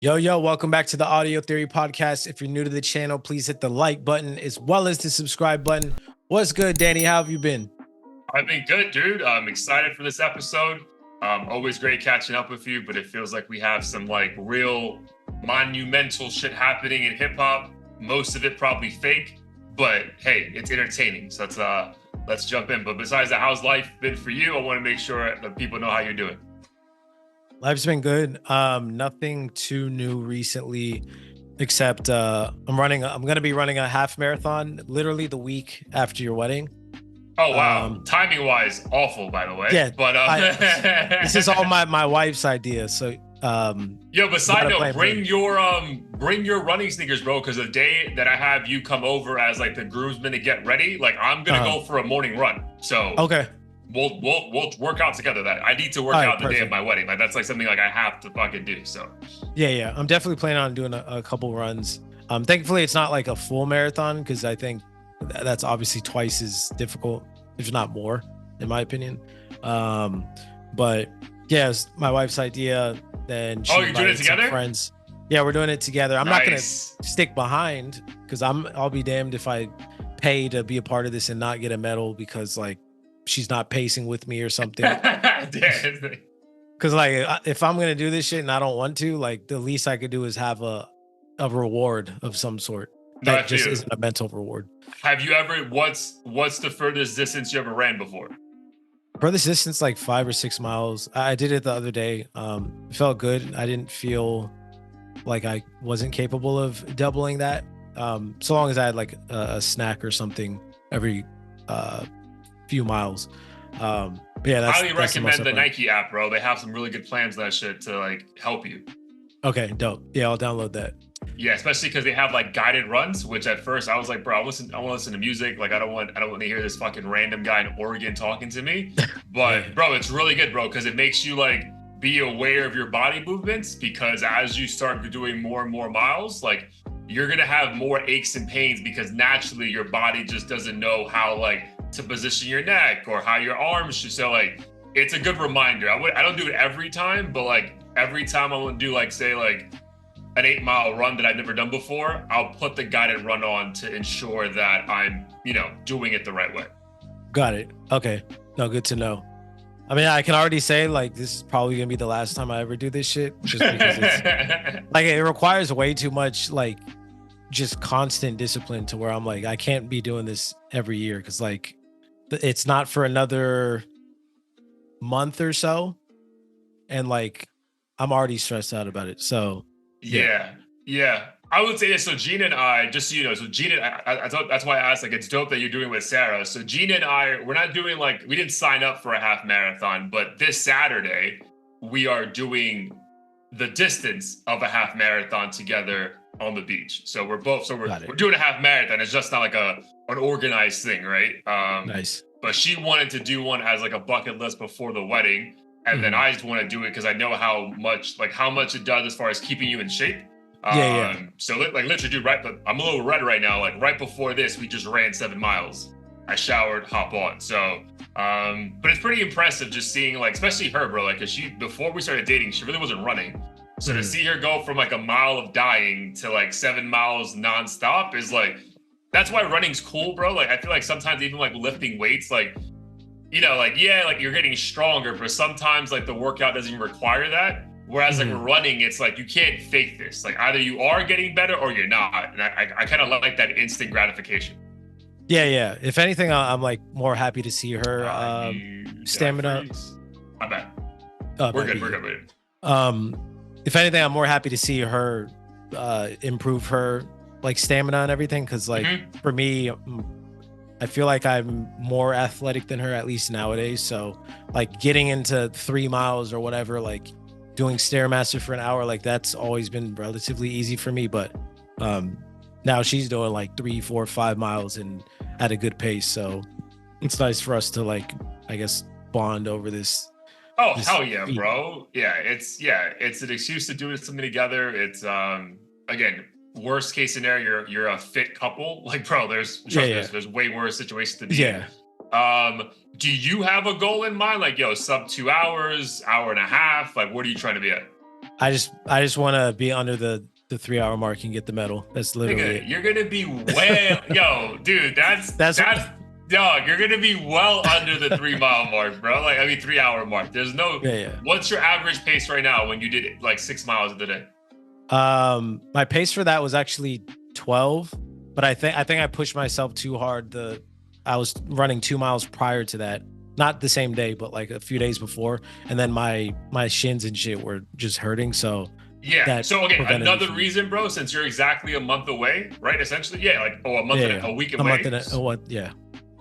Yo, welcome back to the Audio Theory Podcast. If you're new to the channel, please hit the like button as well as the subscribe button. What's good, Danny? How have you been? I've been good, dude. I'm excited for this episode. Always great catching up with you, but it feels like we have some like real monumental shit happening in hip hop. Most of it probably fake, but hey, it's entertaining. So let's jump in. But besides that, how's life been for you? I want to make sure that people know how you're doing. Life's been good. Nothing too new recently, except I'm gonna be running a half marathon literally the week after your wedding. Oh wow, timing wise, awful by the way. Yeah, but this is all my wife's idea. So yo, but side note, bring your running sneakers, bro, because the day that I have you come over as like the groomsman to get ready, like I'm gonna go for a morning run. So okay, we'll work out together. That I need to work out the day of my wedding. Like that's like something like I have to fucking do. So yeah, I'm definitely planning on doing a couple runs. Thankfully it's not like a full marathon because I think that's obviously twice as difficult, if not more, in my opinion. But yeah, it's my wife's idea. Then she you're doing it together? Friends. Yeah, we're doing it together. I'm not gonna stick behind because I'll be damned if I pay to be a part of this and not get a medal because like she's not pacing with me or something. Because like if I'm gonna do this shit and I don't want to, like the least I could do is have a reward of some sort. That just isn't a mental reward. Have you ever? What's the furthest distance you ever ran before? Furthest distance, like 5 or 6 miles. I did it the other day. It felt good. I didn't feel like I wasn't capable of doubling that. So long as I had like a snack or something every few miles. But yeah, that's highly recommend the Nike app, bro. They have some really good plans that shit to like help you. Okay, dope. Yeah, I'll download that. Yeah, especially because they have like guided runs, which at first I was like, bro, I want to listen to music. Like I don't want to hear this fucking random guy in Oregon talking to me. But bro, it's really good, bro, because it makes you like be aware of your body movements, because as you start doing more and more miles, like you're gonna have more aches and pains because naturally your body just doesn't know how like to position your neck or how your arms should. So like it's a good reminder. I don't do it every time, but like every time I want to do like say like an 8-mile run that I've never done before, I'll put the guided run on to ensure that I'm, doing it the right way. Got it. Okay. No, good to know. I mean, I can already say like this is probably gonna be the last time I ever do this shit, just because it's like it requires way too much like just constant discipline to where I'm like I can't be doing this every year because like it's not for another month or so, and like I'm already stressed out about it. So yeah. I would say this. So Gina and I, just so you know, so Gina, I thought that's why I asked, like, it's dope that you're doing with Sarah. So Gina and I, we're not doing like, we didn't sign up for a half marathon, but this Saturday, we are doing the distance of a half marathon together on the beach. So we're doing a half marathon. It's just not like an organized thing, right? Nice. But she wanted to do one as like a bucket list before the wedding. And then I just want to do it because I know how much it does as far as keeping you in shape. So like literally, dude, right? But I'm a little red right now. Like right before this, we just ran 7 miles. I showered, hop on. So, but it's pretty impressive just seeing like, especially her, bro. Like, cause before we started dating, she really wasn't running. So to see her go from like a mile of dying to like 7 miles nonstop is like, that's why running's cool, bro. Like, I feel like sometimes even like lifting weights, like, like you're getting stronger, but sometimes like the workout doesn't even require that. Whereas like running, it's like you can't fake this. Like either you are getting better or you're not. And I kind of like that instant gratification. Yeah. If anything, I'm like more happy to see her stamina. My bad. We're good. If anything, I'm more happy to see her improve her like stamina and everything. Cause like for me, I feel like I'm more athletic than her, at least nowadays. So like getting into 3 miles or whatever, like doing Stairmaster for an hour, like that's always been relatively easy for me. But now she's doing like 3, 4, 5 miles and at a good pace. So it's nice for us to like, I guess, bond over this. Oh, hell yeah, bro. Yeah, it's an excuse to do something together. It's again, worst case scenario, you're a fit couple. Like, bro, there's way worse situations to be in. Do you have a goal in mind? Like, sub 2 hours, hour and a half? Like, what are you trying to be at? I just want to be under the 3 hour mark and get the medal. That's literally it. You're gonna be well, yo, dude. That's dog. You're gonna be well under the 3 mile mark, bro. Like, I mean, 3 hour mark. There's no. Yeah. What's your average pace right now when you did like 6 miles a day? My pace for that was actually 12, but I think I pushed myself too hard. I was running 2 miles prior to that, not the same day, but like a few days before, and then my shins and shit were just hurting. So yeah. So okay, another reason, bro, since you're exactly a month away, right? Essentially, yeah, like a month and a week away. Yeah.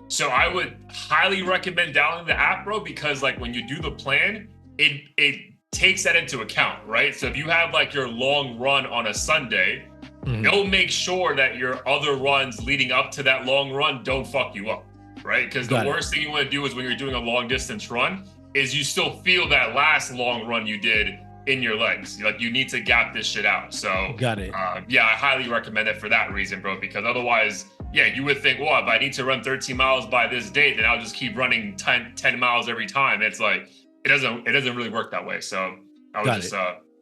So I would highly recommend downloading the app, bro, because like when you do the plan, it takes that into account, right? So if you have like your long run on a Sunday, it'll make sure that your other runs leading up to that long run don't fuck you up, right? Because the worst thing you want to do is when you're doing a long distance run is you still feel that last long run you did in your legs. Like, you need to gap this shit out. So got it. Yeah, I highly recommend it for that reason, bro, because otherwise, yeah, you would think, well, if I need to run 13 miles by this date, then I'll just keep running 10 miles every time. It's like, it doesn't really work that way. So I would just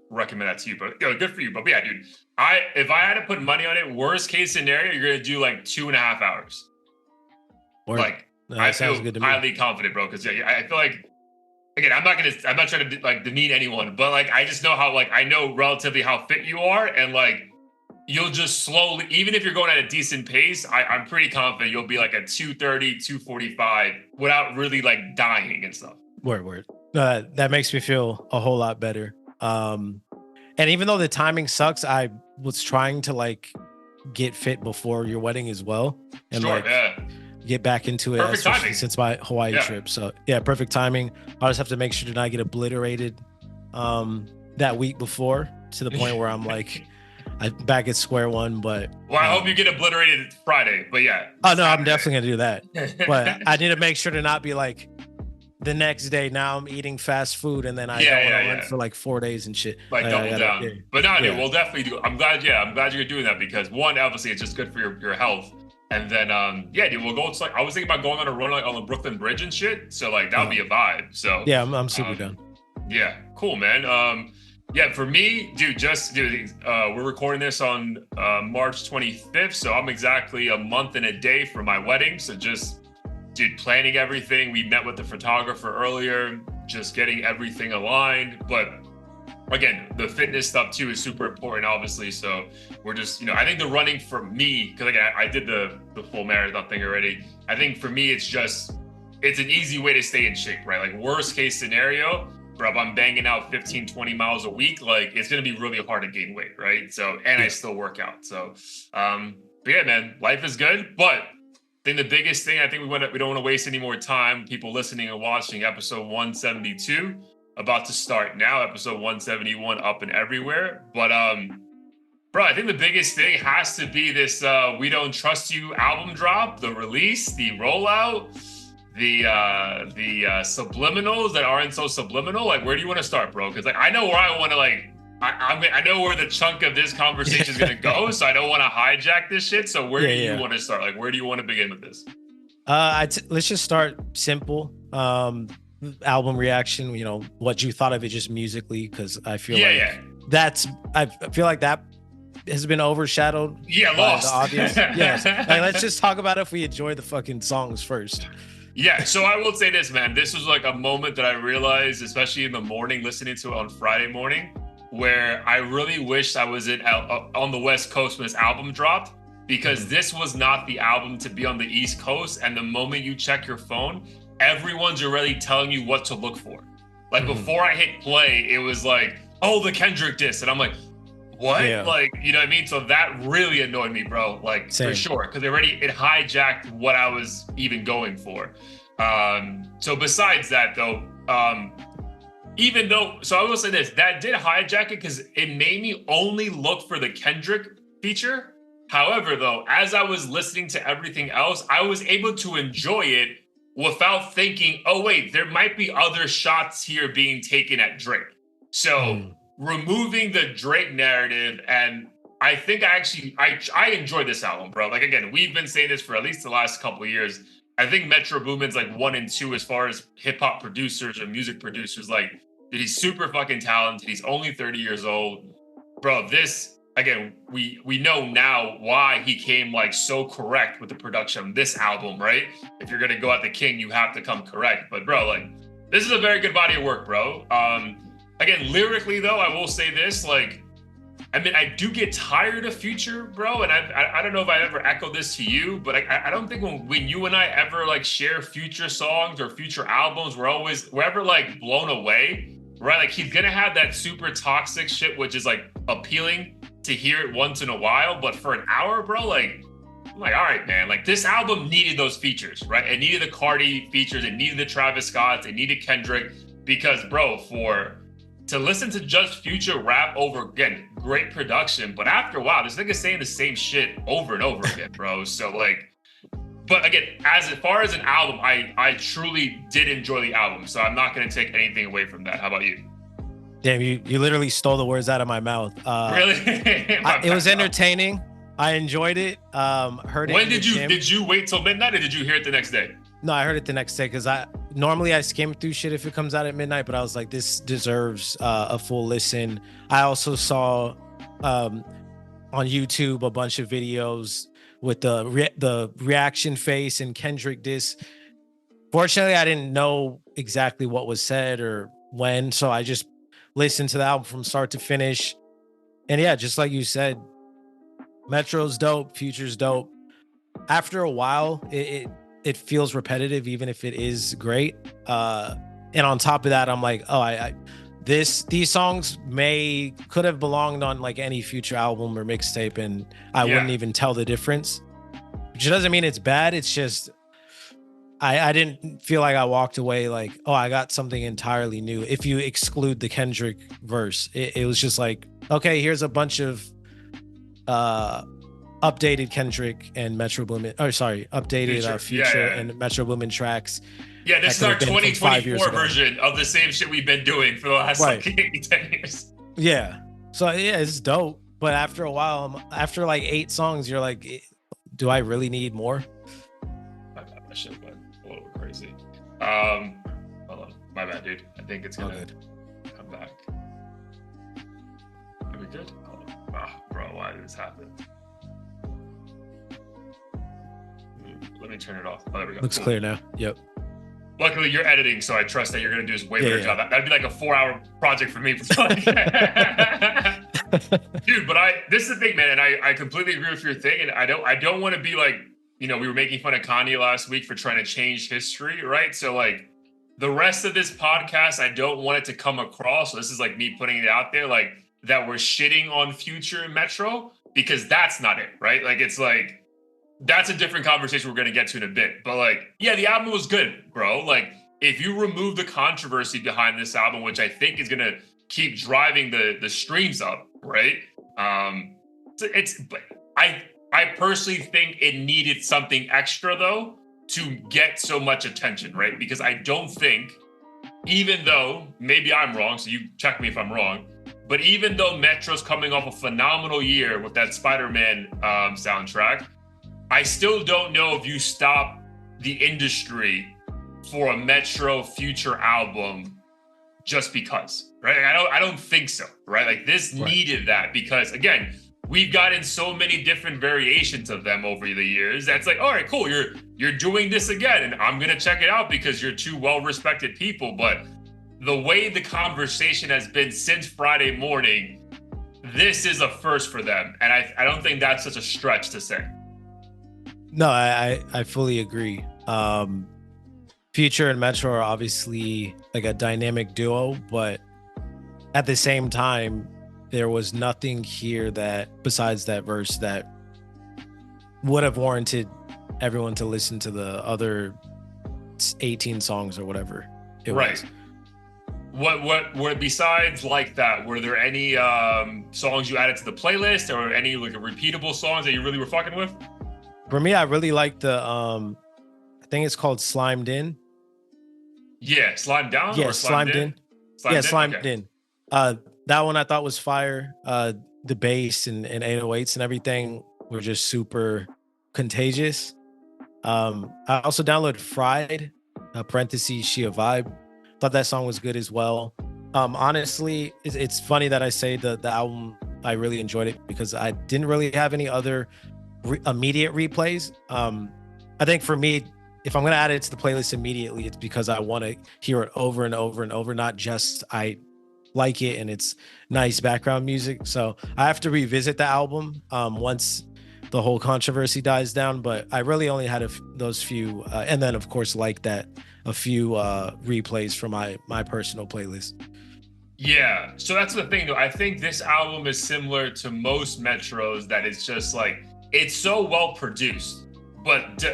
recommend that to you. But good for you. But yeah, dude, if I had to put money on it, worst case scenario, you're gonna do like 2.5 hours. Like, I feel highly confident, bro. Because yeah, I feel like, again, I'm not trying to like demean anyone, but like I just know how, like, I know relatively how fit you are, and like you'll just slowly, even if you're going at a decent pace, I'm pretty confident you'll be like at 2:30, 2:45 without really like dying and stuff. Word. That makes me feel a whole lot better. And even though the timing sucks, I was trying to like get fit before your wedding as well, and get back into it, especially since my Hawaii trip. So yeah, perfect timing. I'll just have to make sure to not get obliterated that week before, to the point where I'm like, I'm back at square one. But well, I hope you get obliterated Friday. But yeah. Oh no, I'm definitely gonna do that. But I need to make sure to not be like the next day. Now I'm eating fast food, and then I don't want to run for like 4 days and shit. Like double down. Yeah. But no, dude, we'll definitely do. I'm glad you're doing that, because one, obviously, it's just good for your health. And then, dude, we'll go. It's like, I was thinking about going on a run like on the Brooklyn Bridge and shit. So like that would be a vibe. So yeah, I'm super down. Yeah, cool, man. Yeah, for me, dude, we're recording this on March 25th, so I'm exactly a month and a day for my wedding. So just, dude, planning everything. We met with the photographer earlier, just getting everything aligned. But again, the fitness stuff too is super important, obviously. So we're just, I think the running for me, because again, I did the full marathon thing already. I think for me, it's an easy way to stay in shape, right? Like, worst case scenario, bro, if I'm banging out 15, 20 miles a week, like, it's going to be really hard to gain weight, right? So, and I still work out. So, but yeah, man, life is good. But I think the biggest thing, I think we don't want to waste any more time. People listening and watching, episode 172, about to start now, episode 171 up and everywhere. But, bro, I think the biggest thing has to be this We Don't Trust You album drop, the release, the rollout, the subliminals that aren't so subliminal. Like, where do you want to start, bro? Because like, I know where I want to, like, I know where the chunk of this conversation is going to go, so I don't want to hijack this shit. So where do you want to start? Like, where do you want to begin with this? Let's just start simple. Album reaction, what you thought of it just musically, because I feel I feel like that has been overshadowed by lost the audience. Yes. Like, let's just talk about if we enjoy the fucking songs first. Yeah, so I will say this, man. This was like a moment that I realized, especially in the morning, listening to it on Friday morning, where I really wished I was on the West Coast when this album dropped, because this was not the album to be on the East Coast. And the moment you check your phone, everyone's already telling you what to look for. Like, before I hit play, it was like, oh, the Kendrick diss. And I'm like, what? Yeah. Like, you know what I mean? So that really annoyed me, bro. Like, for sure. Because it hijacked what I was even going for. So besides that, though, so I will say this, that did hijack it because it made me only look for the Kendrick feature. However, though, as I was listening to everything else, I was able to enjoy it without thinking, oh, wait, there might be other shots here being taken at Drake. So removing the Drake narrative, and I think I enjoyed this album, bro. Like, again, we've been saying this for at least the last couple of years. I think Metro Boomin's like 1 and 2 as far as hip hop producers or music producers. Like, Dude, he's super fucking talented. He's only 30 years old. Bro, this, again, we know now why he came like so correct with the production of this album, right? If you're gonna go at the king, you have to come correct. But bro, like, this is a very good body of work, bro. Again, lyrically though, I will say this, like, I mean, I do get tired of Future, bro, and I don't know if I ever echoed this to you, but I don't think when you and I ever like share Future songs or Future albums, we're ever like blown away, right? Like, he's gonna have that super toxic shit, which is like appealing to hear it once in a while, but for an hour, bro, like, I'm like, all right, man, like, this album needed those features, right? It needed the Cardi features, it needed the Travis Scotts, it needed Kendrick, because bro, to listen to just Future rap over, again, great production, but after a while, this nigga's saying the same shit over and over again, bro. So like, but again, as far as an album, I truly did enjoy the album, so I'm not gonna take anything away from that. How about you? Damn, you literally stole the words out of my mouth. Really? It was entertaining. I enjoyed it. Heard it. When did you wait till midnight, or did you hear it the next day? No, I heard it the next day because normally I skim through shit if it comes out at midnight, but I was like, this deserves a full listen. I also saw on YouTube a bunch of videos with the reaction face and Kendrick diss. Fortunately, I didn't know exactly what was said or when, so I just listened to the album from start to finish. And yeah, just like you said, Metro's dope, Future's dope. After a while, it feels repetitive, even if it is great. And on top of that, I'm like, oh, these songs could have belonged on like any Future album or mixtape, and I wouldn't even tell the difference. Which doesn't mean it's bad. It's just I didn't feel like I walked away like, oh, I got something entirely new. If you exclude the Kendrick verse, it was just like, okay, here's a bunch of updated Kendrick and Metro Boomin, updated Future and Metro Boomin tracks. Yeah, this is our 2024 version of the same shit we've been doing for the last like 10 years. Yeah. So yeah, it's dope. But after a while, after like 8 songs, you're like, do I really need more? That shit went a little crazy. Hold on. My bad, dude. I think it's gonna come back. Are we good? Oh, bro, why did this happen? Let me turn it off. Oh, there we go. Looks clear now. Yep. Luckily, you're editing, so I trust that you're going to do this way better job. That'd be like a 4-hour project for me. Dude, but this is the thing, man, and I completely agree with your thing, and I don't want to be like, we were making fun of Kanye last week for trying to change history, right? So like, the rest of this podcast, I don't want it to come across, so this is like me putting it out there, like, that we're shitting on Future and Metro, because that's not it, right? Like, it's like, that's a different conversation we're going to get to in a bit. But like, yeah, the album was good, bro. Like, if you remove the controversy behind this album, which I think is going to keep driving the streams up, right? But I personally think it needed something extra though to get so much attention, right? Because I don't think, even though maybe I'm wrong, so you check me if I'm wrong, but even though Metro's coming off a phenomenal year with that Spider-Man soundtrack, I still don't know if you stop the industry for a Metro Future album just because, right? I don't think so, right? Like, this needed that because, again, we've gotten so many different variations of them over the years. That's like, all right, cool. You're doing this again, and I'm gonna check it out because you're two well-respected people. But the way the conversation has been since Friday morning, this is a first for them, and I don't think that's such a stretch to say. No, I fully agree. Future and Metro are obviously like a dynamic duo, but at the same time, there was nothing here that, besides that verse, that would have warranted everyone to listen to the other 18 songs or whatever it was. What besides like that, were there any songs you added to the playlist or any like repeatable songs that you really were fucking with? For me, I really like the I think it's called Slimed In. Yeah, Slimed Down? Yeah, Slimed In. Slimed In. That one I thought was fire. The bass and 808s and everything were just super contagious. I also downloaded Fried, parentheses, She a Vibe. Thought that song was good as well. Honestly, it's funny that I say the album I really enjoyed it because I didn't really have any other immediate replays. I think for me, if I'm gonna add it to the playlist immediately, it's because I want to hear it over and over and over, not just I like it and it's nice background music. So I have to revisit the album once the whole controversy dies down. But I really only had those few, and then of course like that a few replays from my personal playlist. Yeah. So that's the thing, though. I think this album is similar to most Metros that it's just like it's so well produced, but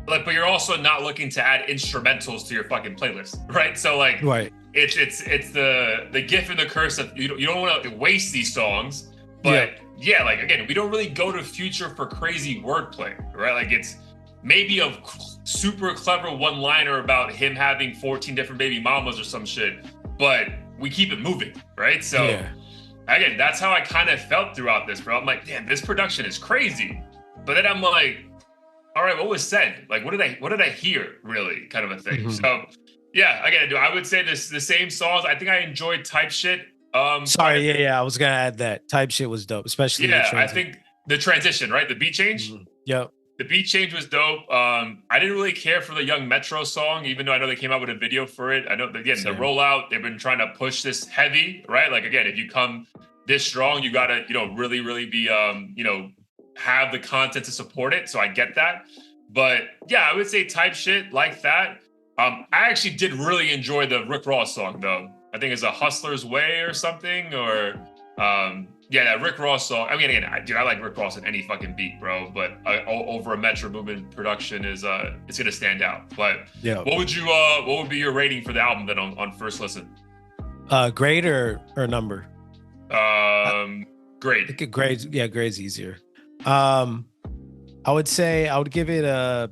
but you're also not looking to add instrumentals to your fucking playlist, right? So like, Right. It's the gift and the curse of you don't want to waste these songs, but yeah, like again, we don't really go to Future for crazy wordplay, right? Like it's maybe a super clever one-liner about him having 14 different baby mamas or some shit, but we keep it moving, right? So again, that's how I kind of felt throughout this, bro. I'm like, damn, this production is crazy. But then I'm like, all right, what was said? Like, what did I hear, really? Kind of a thing. Mm-hmm. So yeah, again, I would say this the same songs. I think I enjoyed Type Shit. Sorry, yeah, I was gonna add that Type Shit was dope, especially I think the transition, right? The beat change. Mm-hmm. Yep. The beat change was dope. I didn't really care for the Young Metro song, even though I know they came out with a video for it. I know that, again, the rollout, they've been trying to push this heavy, right? Like, again, if you come this strong, you gotta, really, really be, have the content to support it. So I get that. But yeah, I would say Type Shit like that. I actually did really enjoy the Rick Ross song, though. I think it's A Hustler's Way or something, or that Rick Ross song. I mean, again, I like Rick Ross in any fucking beat, bro. But over a Metro Boomin production is it's gonna stand out. But yeah, what would be your rating for the album then on first listen? Grade or number? Grade. Grade's easier. I would say I would give it a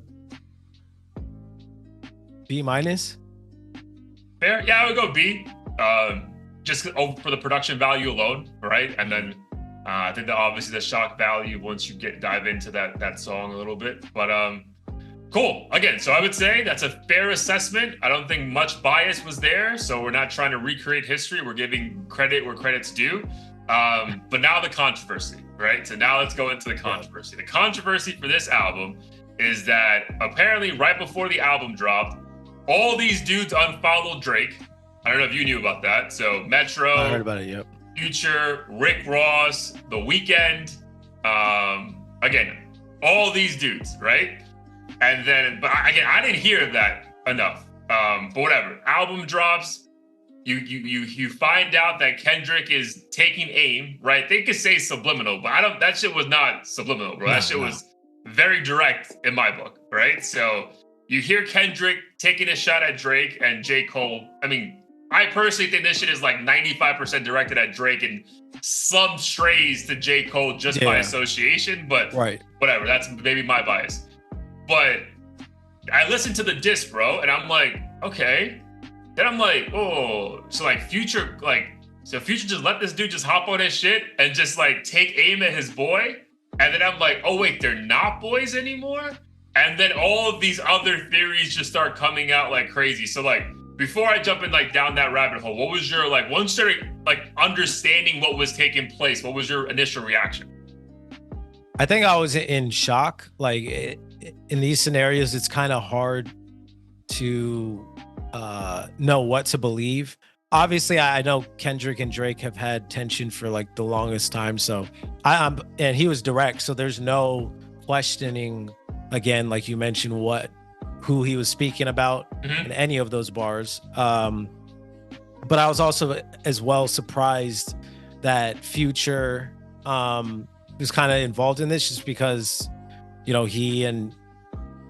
B minus. Fair. Yeah, I would go B. Just for the production value alone, right? And then I think that obviously the shock value once you dive into that song a little bit. But cool. Again, so I would say that's a fair assessment. I don't think much bias was there, so we're not trying to recreate history. We're giving credit where credit's due. But now the controversy, right? So now let's go into the controversy. The controversy for this album is that apparently right before the album dropped, all these dudes unfollowed Drake. I don't know if you knew about that. So Metro, I heard about it. Yep. Future, Rick Ross, The Weeknd, again, all these dudes, right? And then, but again, I didn't hear that enough. But whatever. Album drops. You find out that Kendrick is taking aim, right? They could say subliminal, but that shit was not subliminal, bro. That shit was very direct in my book, right? So you hear Kendrick taking a shot at Drake and J. Cole. I mean, I personally think this shit is like 95% directed at Drake and some strays to J. Cole just by association, but whatever. That's maybe my bias. But I listened to the diss, bro, and I'm like, okay. Then I'm like, oh, so like Future just let this dude just hop on his shit and just like take aim at his boy. And then I'm like, oh wait, they're not boys anymore? And then all of these other theories just start coming out like crazy. So like, before I jump in like down that rabbit hole, what was your once you started like understanding what was taking place, what was your initial reaction? I think I was in shock. Like in these scenarios, it's kind of hard to know what to believe. Obviously, I know Kendrick and Drake have had tension for like the longest time. So and he was direct. So there's no questioning, again, like you mentioned, who he was speaking about in any of those bars. But I was also as well surprised that Future was kind of involved in this just because, he and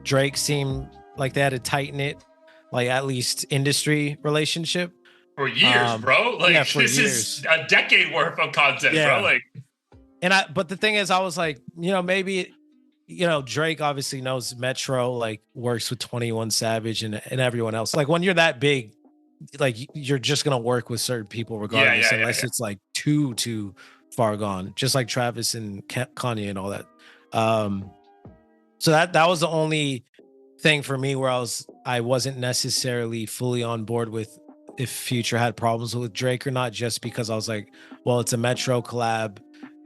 Drake seem like they had a tight knit, like at least industry relationship. For years, bro. Like this is a decade worth of content, bro. Like, but the thing is, I was like, maybe Drake obviously knows Metro, like works with 21 Savage and everyone else. Like when you're that big, like you're just gonna work with certain people regardless, unless it's like too far gone. Just like Travis and Kanye and all that. So that was the only thing for me where I wasn't necessarily fully on board with if Future had problems with Drake or not, just because I was like, well, it's a Metro collab,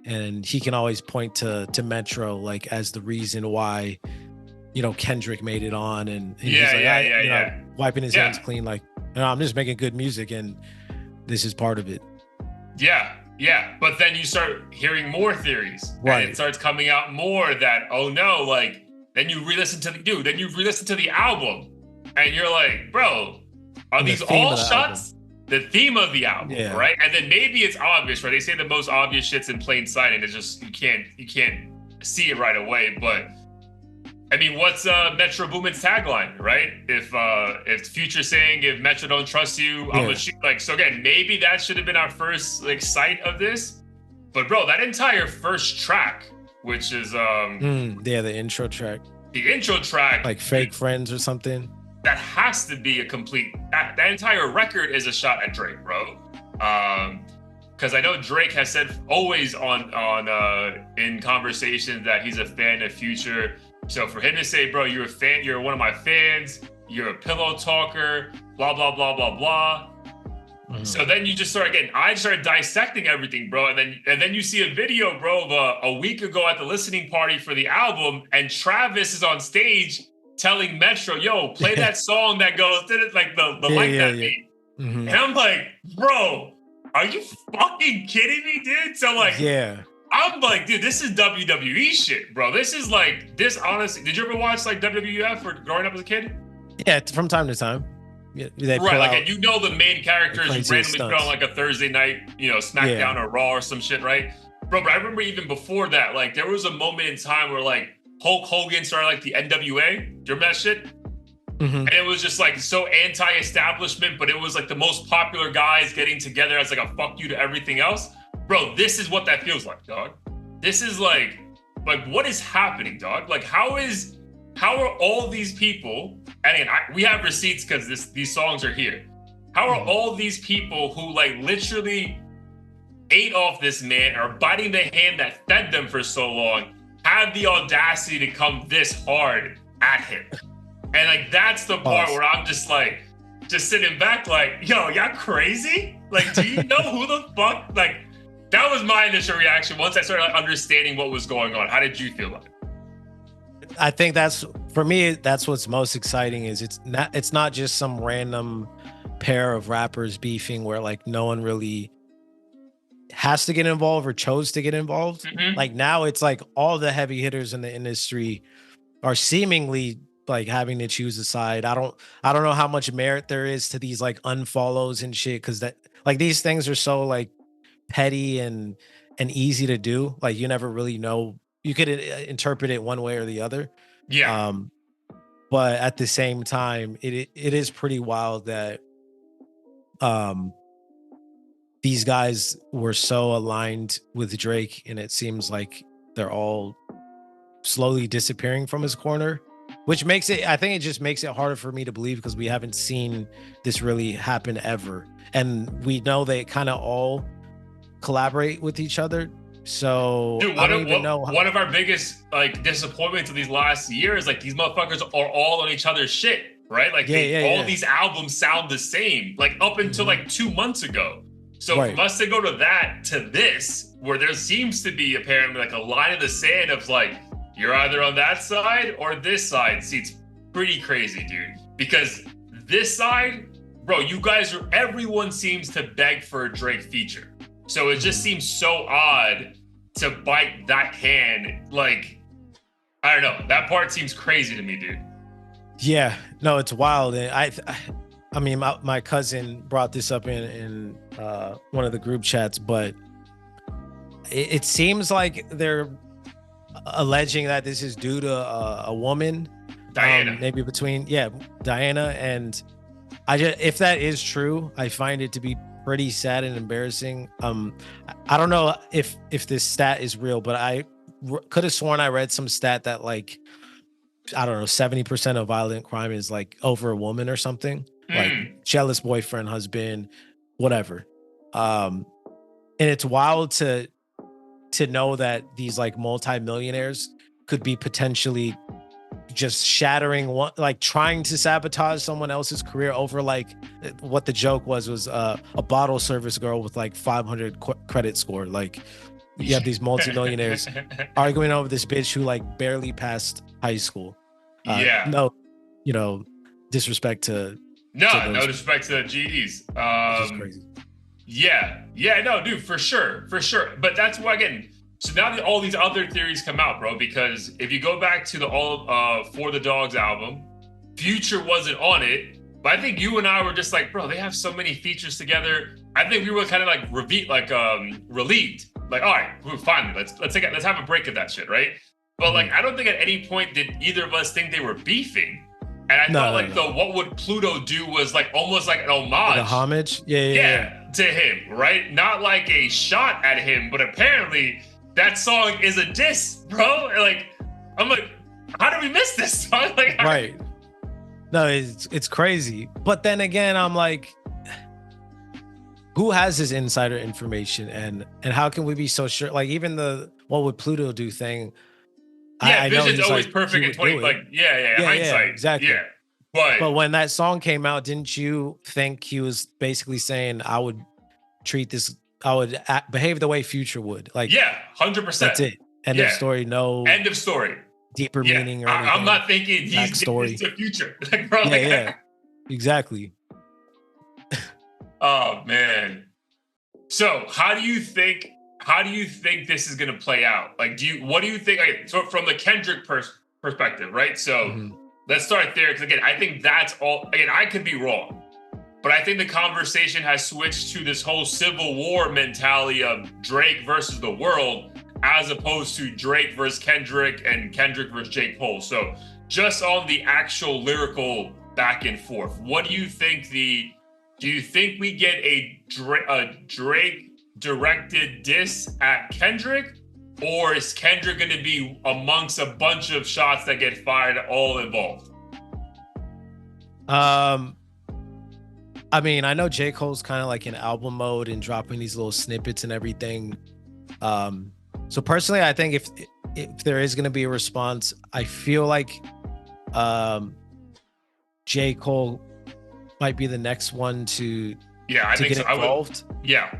and he can always point to Metro like as the reason why, Kendrick made it on, and he's like, wiping his hands clean, like, I'm just making good music, and this is part of it. Yeah. But then you start hearing more theories, right? And it starts coming out more that, oh no, like, then you re-listen to the album, and you're like, bro, are these all shots? The theme of the album, right? And then maybe it's obvious, right? They say the most obvious shit's in plain sight, and it's just you can't see it right away. But I mean, what's Metro Boomin's tagline, right? If Future saying, if Metro don't trust you, I'm gonna shoot. Like, so again, maybe that should have been our first like sight of this. But bro, that entire first track, which is the intro track. The intro track, like Fake Friends or something. That has to be a complete. That entire record is a shot at Drake, bro. Because I know Drake has said always on in conversations that he's a fan of Future. So for him to say, bro, you're a fan, you're one of my fans, you're a pillow talker, blah blah blah blah blah. So then you just I started dissecting everything, bro, and then you see a video, bro, of a week ago at the listening party for the album, and Travis is on stage telling Metro, yo, play that song that goes, like the that beat. And I'm like, bro, are you fucking kidding me, dude? So like, I'm like, dude, this is WWE shit, bro. This is like, this honestly, did you ever watch like WWF or growing up as a kid? Yeah, from time to time. Yeah, right, like, and the main characters randomly put on like a Thursday night, SmackDown or Raw or some shit, right? Bro, but I remember even before that, like, there was a moment in time where like Hulk Hogan started like the NWA. Do you remember that shit? And it was just like so anti-establishment, but it was like the most popular guys getting together as like a fuck you to everything else. Bro, this is what that feels like, dog. This is like what is happening, dog? Like, how are all these people, and again, we have receipts because these songs are here. How are all these people who like literally ate off this man, or biting the hand that fed them for so long, have the audacity to come this hard at him? And like, that's the part where I'm just like, just sitting back like, yo, y'all crazy? Like, do you know who the fuck? Like, that was my initial reaction once I started like understanding what was going on. How did you feel about it? I think for me, that's what's most exciting is it's not just some random pair of rappers beefing where like no one really has to get involved or chose to get involved. Like now it's like all the heavy hitters in the industry are seemingly like having to choose a side. I don't know how much merit there is to these like unfollows and shit, because that like these things are so like petty and easy to do. Like you never really know. You could interpret it one way or the other. Yeah. But at the same time, it is pretty wild that these guys were so aligned with Drake, and it seems like they're all slowly disappearing from his corner, which makes it, I think it just makes it harder for me to believe, because we haven't seen this really happen ever. And we know they kind of all collaborate with each other. So dude, I don't even know. One of our biggest like disappointments of these last years, like these motherfuckers are all on each other's shit, right? Like these albums sound the same, like up until like 2 months ago. So for us to go to that to this, where there seems to be apparently like a line in the sand of like, you're either on that side or this side, seems pretty crazy, dude. Because this side, bro, everyone seems to beg for a Drake feature. So it just seems so odd to bite that hand. Like, I don't know. That part seems crazy to me, dude. Yeah, no, it's wild. And I mean, my cousin brought this up in one of the group chats, but it seems like they're alleging that this is due to a woman, Diana, maybe between Diana, and if that is true, I find it to be pretty sad and embarrassing. I don't know if this stat is real, but I could have sworn I read some stat that like, I don't know, 70% of violent crime is like over a woman or something, like jealous boyfriend, husband, whatever. And it's wild to know that these like multimillionaires could be potentially just shattering one, like trying to sabotage someone else's career over like what the joke was a bottle service girl with like 500 credit score. Like you have these multimillionaires arguing over this bitch who like barely passed high school. No, you know, disrespect to no disrespect to GEDs. Which is crazy. Yeah, no, dude, for sure. But that's why, again, so now that all these other theories come out, bro, because if you go back to the For the Dogs album, Future wasn't on it, but I think you and I were just like, bro, they have so many features together. I think we were kind of like relieved. Like, all right, finally, let's have a break of that shit, right? But like, I don't think at any point did either of us think they were beefing. And I thought the What Would Pluto Do was like almost like an homage. Like a homage? Yeah. To him, right? Not like a shot at him, but apparently that song is a diss, bro. Like, I'm like, how did we miss this song? Like, right. No, it's crazy. But then again, I'm like, who has this insider information and how can we be so sure? Like even the What Would Pluto Do thing. Yeah, Vision's always like, perfect in 20. Like, hindsight. Exactly. Yeah. But when that song came out, didn't you think he was basically saying, I would behave the way Future would? Like, 100%. That's it. End of story. No. End of story. Deeper meaning or anything. I'm not thinking he's doing this to Future. Like, bro, exactly. Oh man. So how do you think this is gonna play out? Like, what do you think? Like, so from the Kendrick perspective, right? So let's start there, because again, I think that's all. Again, I could be wrong, but I think the conversation has switched to this whole Civil War mentality of Drake versus the world, as opposed to Drake versus Kendrick and Kendrick versus J. Cole. So just on the actual lyrical back and forth, what do you think do you think we get a Drake directed diss at Kendrick, or is Kendrick going to be amongst a bunch of shots that get fired all involved? I mean, I know J. Cole's kind of like in album mode and dropping these little snippets and everything. So personally, I think if there is going to be a response, I feel like J. Cole might be the next one to get involved. Yeah.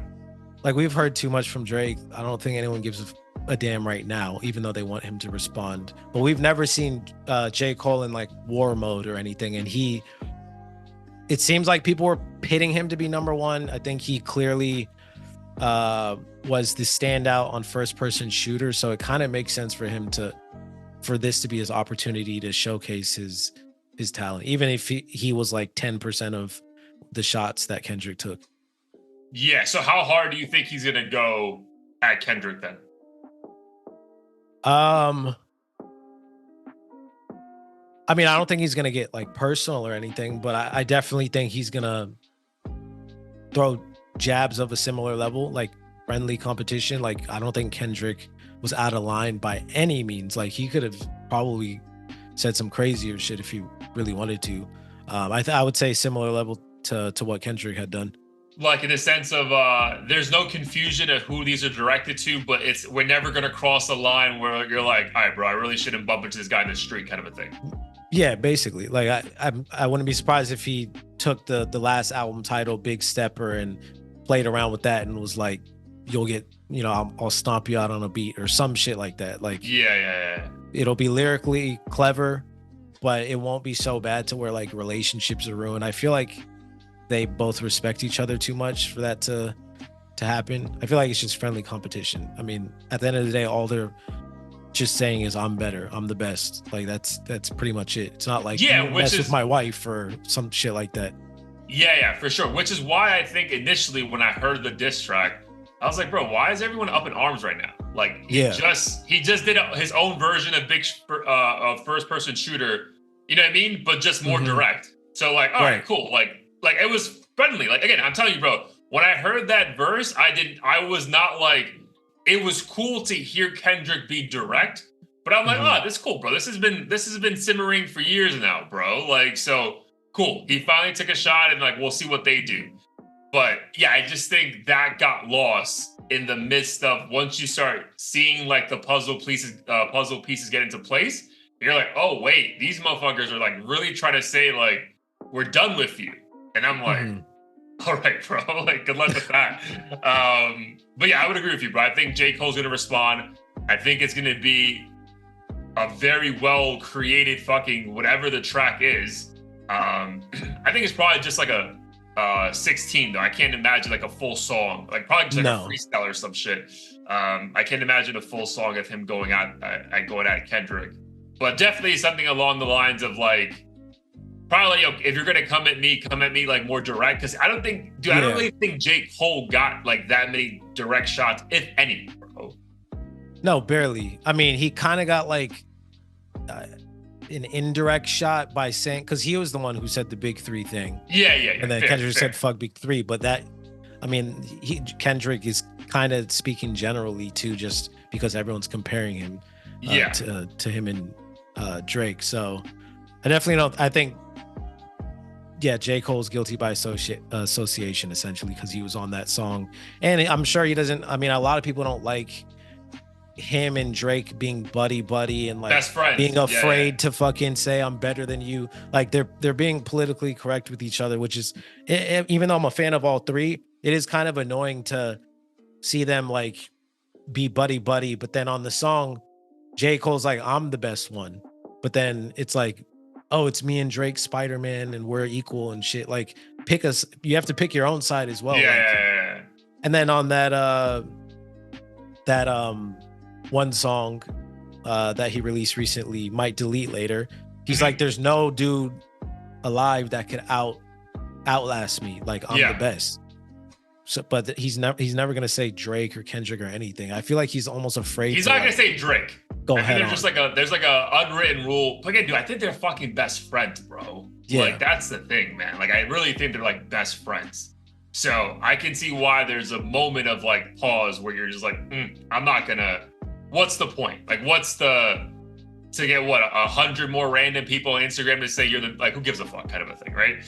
Like we've heard too much from Drake. I don't think anyone gives a damn right now, even though they want him to respond. But we've never seen J. Cole in like war mode or anything. And it seems like people were pitting him to be number one. I think he clearly was the standout on first person shooter. So it kind of makes sense for him for this to be his opportunity to showcase his talent, even if he was like 10% of the shots that Kendrick took. Yeah. So how hard do you think he's gonna go at Kendrick then? I mean, I don't think he's gonna get like personal or anything, but I definitely think he's gonna throw jabs of a similar level, like friendly competition. Like I don't think Kendrick was out of line by any means. Like he could have probably said some crazier shit if he really wanted to. I would say similar level to what Kendrick had done. Like in the sense of there's no confusion of who these are directed to, but we're never gonna cross a line where you're like, all right, bro, I really shouldn't bump into this guy in the street, kind of a thing. Yeah, basically. Like I wouldn't be surprised if he took the last album title, Big Stepper, and played around with that and was like, you'll get, I'll stomp you out on a beat or some shit like that. Like yeah. It'll be lyrically clever, but it won't be so bad to where like relationships are ruined. I feel like they both respect each other too much for that to happen. I feel like it's just friendly competition. I mean, at the end of the day, all they're just saying is I'm better, I'm the best. Like that's pretty much it. It's not like mess with my wife or some shit like that. Yeah, for sure. Which is why I think initially when I heard the diss track, I was like, bro, why is everyone up in arms right now? Like he just did his own version of first person shooter, you know what I mean? But just more direct. So like, all right, cool. Like it was friendly. Like again, I'm telling you, bro, when I heard that verse, I was not like, it was cool to hear Kendrick be direct, but I'm like, oh, this is cool, bro. This has been simmering for years now, bro. Like, so cool. He finally took a shot and like, we'll see what they do. But yeah, I just think that got lost in the midst of once you start seeing like the puzzle pieces get into place. You're like, oh wait, these motherfuckers are like really trying to say like we're done with you, and I'm like, all right, bro, like good luck with that. But yeah, I would agree with you, bro. I think J. Cole's gonna respond. I think it's gonna be a very well created fucking whatever the track is. I think it's probably just like a 16 though. I can't imagine like a full song, like probably just like a freestyle or some shit. I can't imagine a full song of him going at Kendrick, but definitely something along the lines of like, probably, if you're gonna come at me like more direct, because I don't really think J. Cole got like that many direct shots, if any, bro. No, barely. I mean, he kind of got like an indirect shot by saying, because he was the one who said the big three thing. Yeah. And then Kendrick said "fuck big three," but that, I mean, Kendrick is kind of speaking generally too, just because everyone's comparing him, to him and Drake. So I definitely don't. I think, J. Cole's guilty by association, essentially, because he was on that song. And I'm sure he doesn't, I mean, a lot of people don't like him and Drake being buddy and like best friends, being afraid to fucking say I'm better than you. Like they're being politically correct with each other, which is, even though I'm a fan of all three, it is kind of annoying to see them like be buddy, but then on the song, J. Cole's like, I'm the best one. But then it's like, oh, it's me and Drake, Spider-Man, and we're equal and shit. Like, pick us. You have to pick your own side as well. Yeah. And then on that one song that he released recently, Might Delete Later, he's like, there's no dude alive that could outlast me. Like, I'm the best. So, but he's never gonna say Drake or Kendrick or anything. I feel like he's almost afraid. He's not gonna say Drake. Go ahead. There's like a unwritten rule. But again, dude, I think they're fucking best friends, bro. Yeah. Like that's the thing, man. Like I really think they're like best friends. So I can see why there's a moment of like pause where you're just like, I'm not gonna. What's the point? Like, to get what 100 more random people on Instagram to say you're the, like, who gives a fuck kind of a thing, right?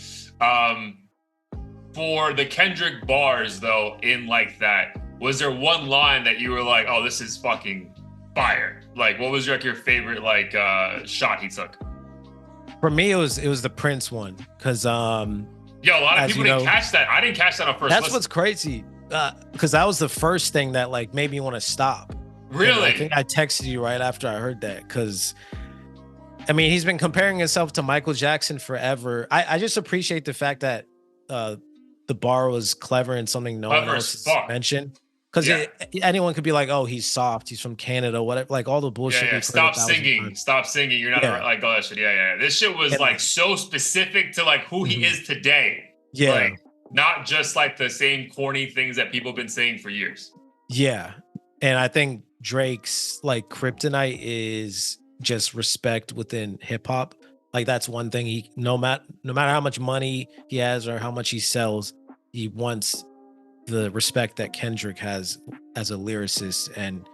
For the Kendrick bars though, in like that, was there one line that you were like, oh, this is fucking fire? Like, what was your favorite like shot he took? For me, it was the Prince one, because a lot of people didn't catch that. I didn't catch that on first. That's what's crazy, because that was the first thing that like made me want to stop. Really? And I think I texted you right after I heard that, because I mean, he's been comparing himself to Michael Jackson forever. I just appreciate the fact that the bar was clever and something no one else mentioned. Because anyone could be like, oh, he's soft, he's from Canada, whatever, like all the bullshit. Yeah. Stop singing. You're not like all that shit. Yeah. This shit was like so specific to like who he is today. Yeah. Like, not just like the same corny things that people have been saying for years. Yeah. And I think Drake's like kryptonite is just respect within hip hop. Like that's one thing he, no matter how much money he has or how much he sells, he wants the respect that Kendrick has as a lyricist. And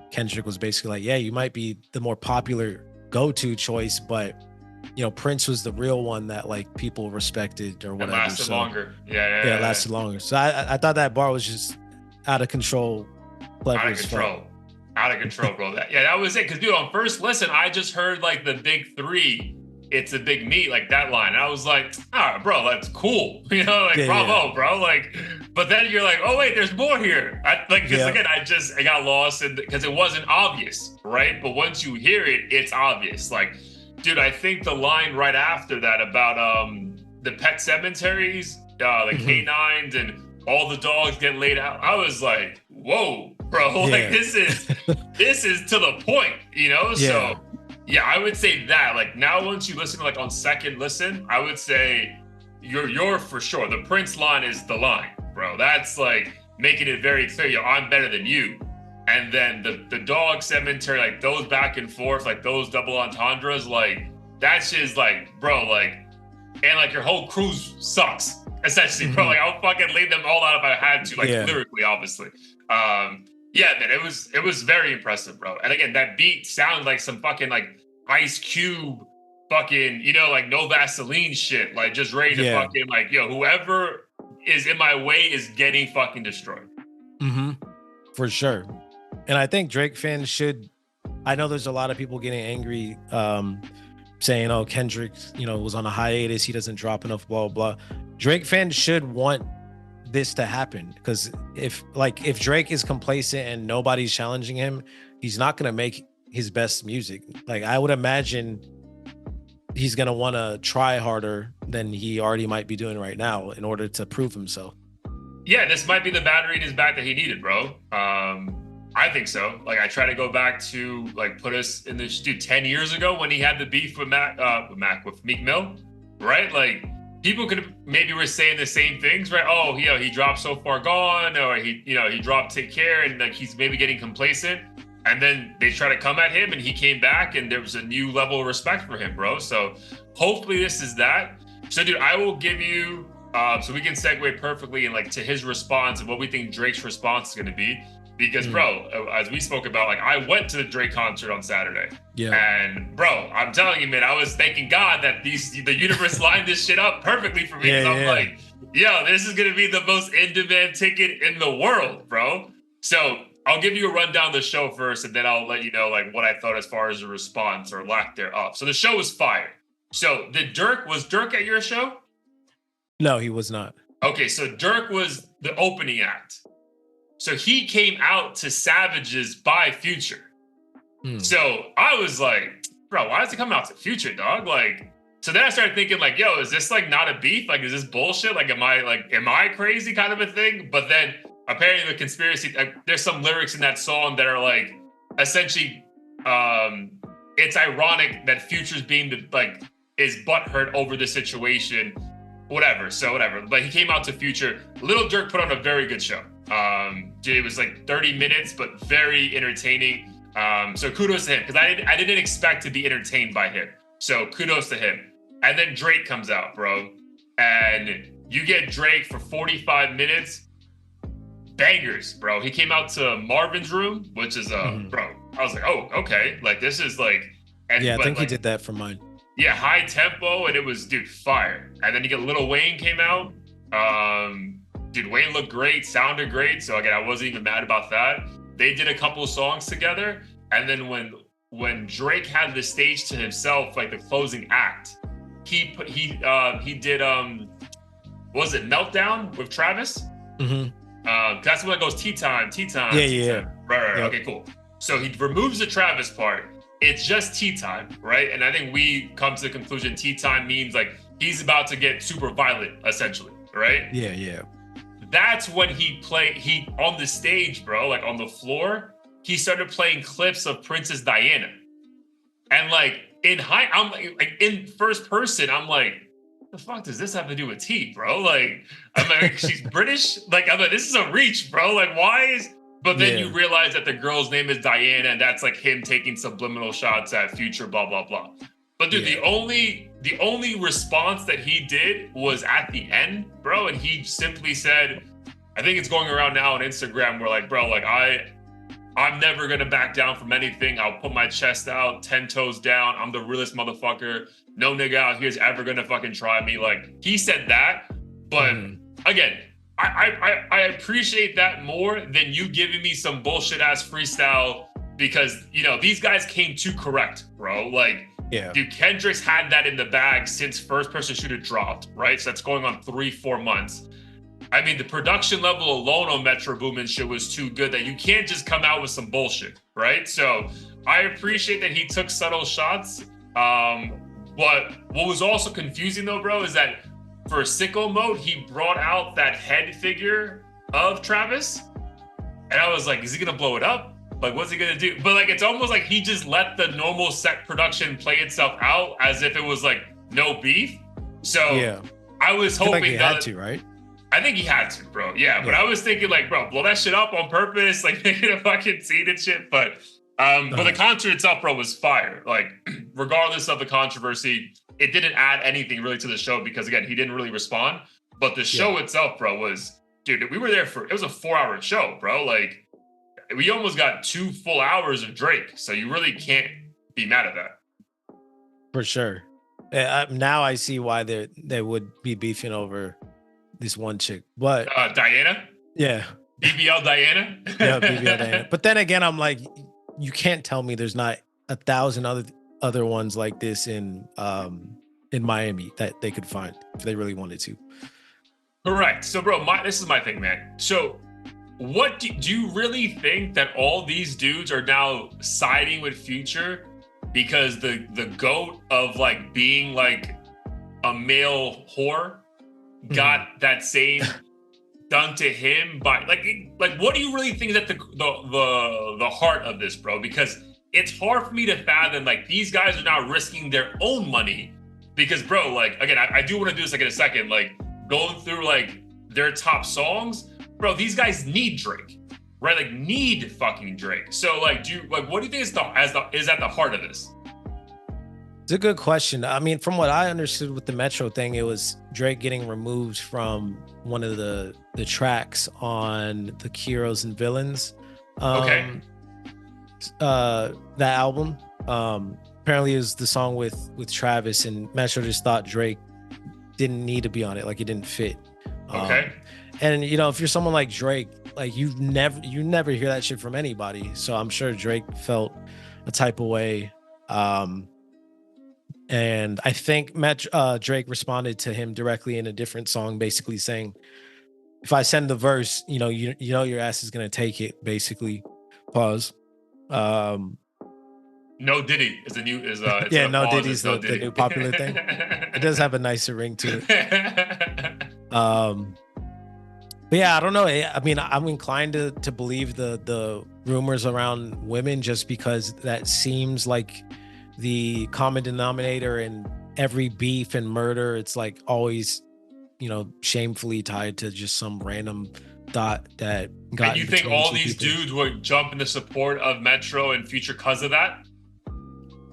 Kendrick was basically like, yeah, you might be the more popular go-to choice, but Prince was the real one that like people respected or whatever. It lasted longer. Yeah, it lasted longer. So I thought that bar was just out of control. Out of control, bro. That was it. Because dude, on first listen, I just heard like the big three. It's a big meat, like that line. And I was like, bro, that's cool. Bravo, bro. Like, but then you're like, oh wait, there's more here. Again, I got lost because it wasn't obvious, right? But once you hear it, it's obvious. Like, dude, I think the line right after that about the pet cemeteries, the canines and all the dogs get laid out. I was like, whoa, bro, like this is to the point, So yeah, I would say that. Like now, once you listen to like on second listen, I would say you're for sure. The Prince line is the line, bro. That's like making it very clear, I'm better than you. And then the dog cemetery, like those back and forth, like those double entendres, like that's just like, bro, like, and like your whole cruise sucks. Essentially, bro, like I'll fucking leave them all out if I had to, like lyrically, obviously. Yeah, man, it was very impressive, bro. And again, that beat sounds like some fucking like Ice Cube, fucking, like no Vaseline shit, like just ready to fucking like, whoever is in my way is getting fucking destroyed. For sure. And I think Drake fans should I know there's a lot of people getting angry, saying, "Oh, Kendrick, was on a hiatus. He doesn't drop enough." Blah blah. Drake fans should want this to happen, because if Drake is complacent and nobody's challenging him, he's not gonna make his best music. Like, I would imagine he's gonna want to try harder than he already might be doing right now in order to prove himself. Yeah, this might be the battery in his back that he needed, bro. I think so. Like, I try to go back to put us in this dude 10 years ago when he had the beef with with Meek Mill, right? Like, people could maybe were saying the same things, right? Oh, he dropped So Far Gone, or he dropped Take Care, and like he's maybe getting complacent. And then they try to come at him, and he came back, and there was a new level of respect for him, bro. So hopefully this is that. So, dude, I will give you. So we can segue perfectly and to his response and what we think Drake's response is going to be. Because, bro, as we spoke about, I went to the Drake concert on Saturday. Yeah. And, bro, I'm telling you, man, I was thanking God that the universe lined this shit up perfectly for me. I'm like, yo, this is going to be the most in-demand ticket in the world, bro. So I'll give you a rundown of the show first, and then I'll let you know what I thought as far as the response or lack thereof. So the show was fire. So was Dirk at your show? No, he was not. Okay, so Dirk was the opening act. So he came out to Savages by Future. So I was like, bro, why is he coming out to Future, dog? So then I started thinking yo, is this not a beef? Is this bullshit? Am I crazy kind of a thing? But then apparently the conspiracy, there's some lyrics in that song that are essentially, it's ironic that Future's being is butthurt over the situation. Whatever. But he came out to Future. Lil Durk put on a very good show. It was 30 minutes, but very entertaining. So kudos to him, because I didn't expect to be entertained by him. So kudos to him. And then Drake comes out, bro. And you get Drake for 45 minutes. Bangers, bro. He came out to Marvin's Room, which is, bro, I was like, oh, okay. This is I think he did that for mine. Yeah, high tempo, and it was, dude, fire. And then you get Lil Wayne came out. Dude, Wayne looked great, sounded great. So again, I wasn't even mad about that. They did a couple of songs together, and then when Drake had the stage to himself, the closing act, he did was it Meltdown with Travis? That's when it goes tea time. Yeah. Right. Okay, cool. So he removes the Travis part. It's just tea time, right? And I think we come to the conclusion tea time means he's about to get super violent, essentially, right? Yeah. That's when he on the stage, bro, on the floor, he started playing clips of Princess Diana. And I'm in first person, I'm like, the fuck does this have to do with tea, bro? I'm she's British? I'm like, this is a reach, bro. Why is... But then you realize that the girl's name is Diana, and that's him taking subliminal shots at Future, blah, blah, blah. But dude, the only response that he did was at the end, bro. And he simply said, I think it's going around now on Instagram, where bro, I'm never going to back down from anything. I'll put my chest out, 10 toes down. I'm the realest motherfucker. No nigga out here is ever going to fucking try me. He said that. But again, I appreciate that more than you giving me some bullshit ass freestyle, because these guys came too correct, bro. Dude, Kendrick's had that in the bag since First Person Shooter dropped, right? So that's going on 3-4 months. I mean, the production level alone on Metro Boomin shit was too good that you can't just come out with some bullshit, right? So I appreciate that he took subtle shots. But what was also confusing though, bro, is that for Sicko Mode, he brought out that head figure of Travis. And I was like, is he gonna blow it up? What's he gonna do? But it's almost like he just let the normal set production play itself out as if it was no beef. So I was hoping he had to, right? I think he had to, bro. Yeah, but I was thinking bro, blow that shit up on purpose, make it a fucking scene and shit. But the concert itself, bro, was fire. Regardless of the controversy, it didn't add anything really to the show because again, he didn't really respond. But the show itself, bro, was, dude, we were there it was a 4-hour show, bro. We almost got 2 full hours of Drake. So you really can't be mad at that. For sure. Now I see why they would be beefing over this one chick. But Diana? Yeah. BBL Diana? Yeah, BBL Diana. But then again, I'm like, you can't tell me there's not 1,000 other ones like this in Miami that they could find if they really wanted to. Correct. So, bro, this is my thing, man. So, what do you really think that all these dudes are now siding with Future because the goat of like being like a male whore got that same done to him by like what do you really think is at the heart of this, bro? Because it's hard for me to fathom like these guys are now risking their own money because, bro, like again, I do want to do this like in a second, like going through like their top songs. Bro, these guys need Drake, right? Like need fucking Drake. So like, what do you think is at the heart of this? It's a good question. I mean, from what I understood with the Metro thing, it was Drake getting removed from one of the tracks on the Heroes and Villains. Okay. That album. Apparently it was the song with Travis, and Metro just thought Drake didn't need to be on it, like it didn't fit. Okay. And you know, if you're someone like Drake, like you never hear that shit from anybody. So I'm sure Drake felt a type of way. And I think Drake responded to him directly in a different song, basically saying, if I send the verse, you know your ass is gonna take it, basically. Pause. No Diddy is the new yeah, no Diddy's the new popular thing. It does have a nicer ring to it. But yeah, I don't know. I mean, I'm inclined to believe the rumors around women just because that seems like the common denominator in every beef and murder. It's like always, you know, shamefully tied to just some random thought that got. And you think all these dudes would jump into support of Metro and Future because of that?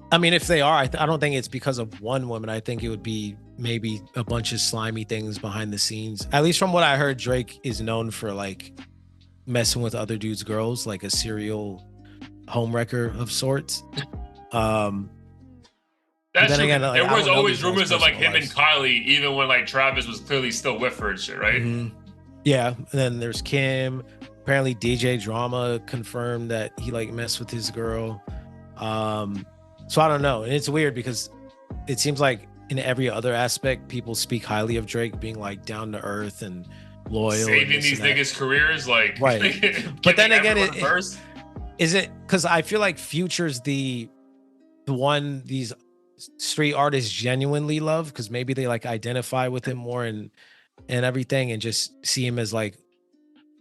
I mean, if they are, I don't think it's because of one woman. I think it would be maybe a bunch of slimy things behind the scenes. At least from what I heard, Drake is known for like messing with other dudes' girls, like a serial homewrecker of sorts. That's true. Again, like, there was always rumors of like him and Kylie, even when like Travis was clearly still with her and shit, right? Mm-hmm. Yeah. And then there's Kim. Apparently DJ Drama confirmed that he like messed with his girl. So I don't know. And it's weird because it seems like in every other aspect, people speak highly of Drake being like down to earth and loyal. Saving these niggas' careers, like right. But then again, is it because I feel like Future's the one these street artists genuinely love, because maybe they like identify with him more and everything and just see him as like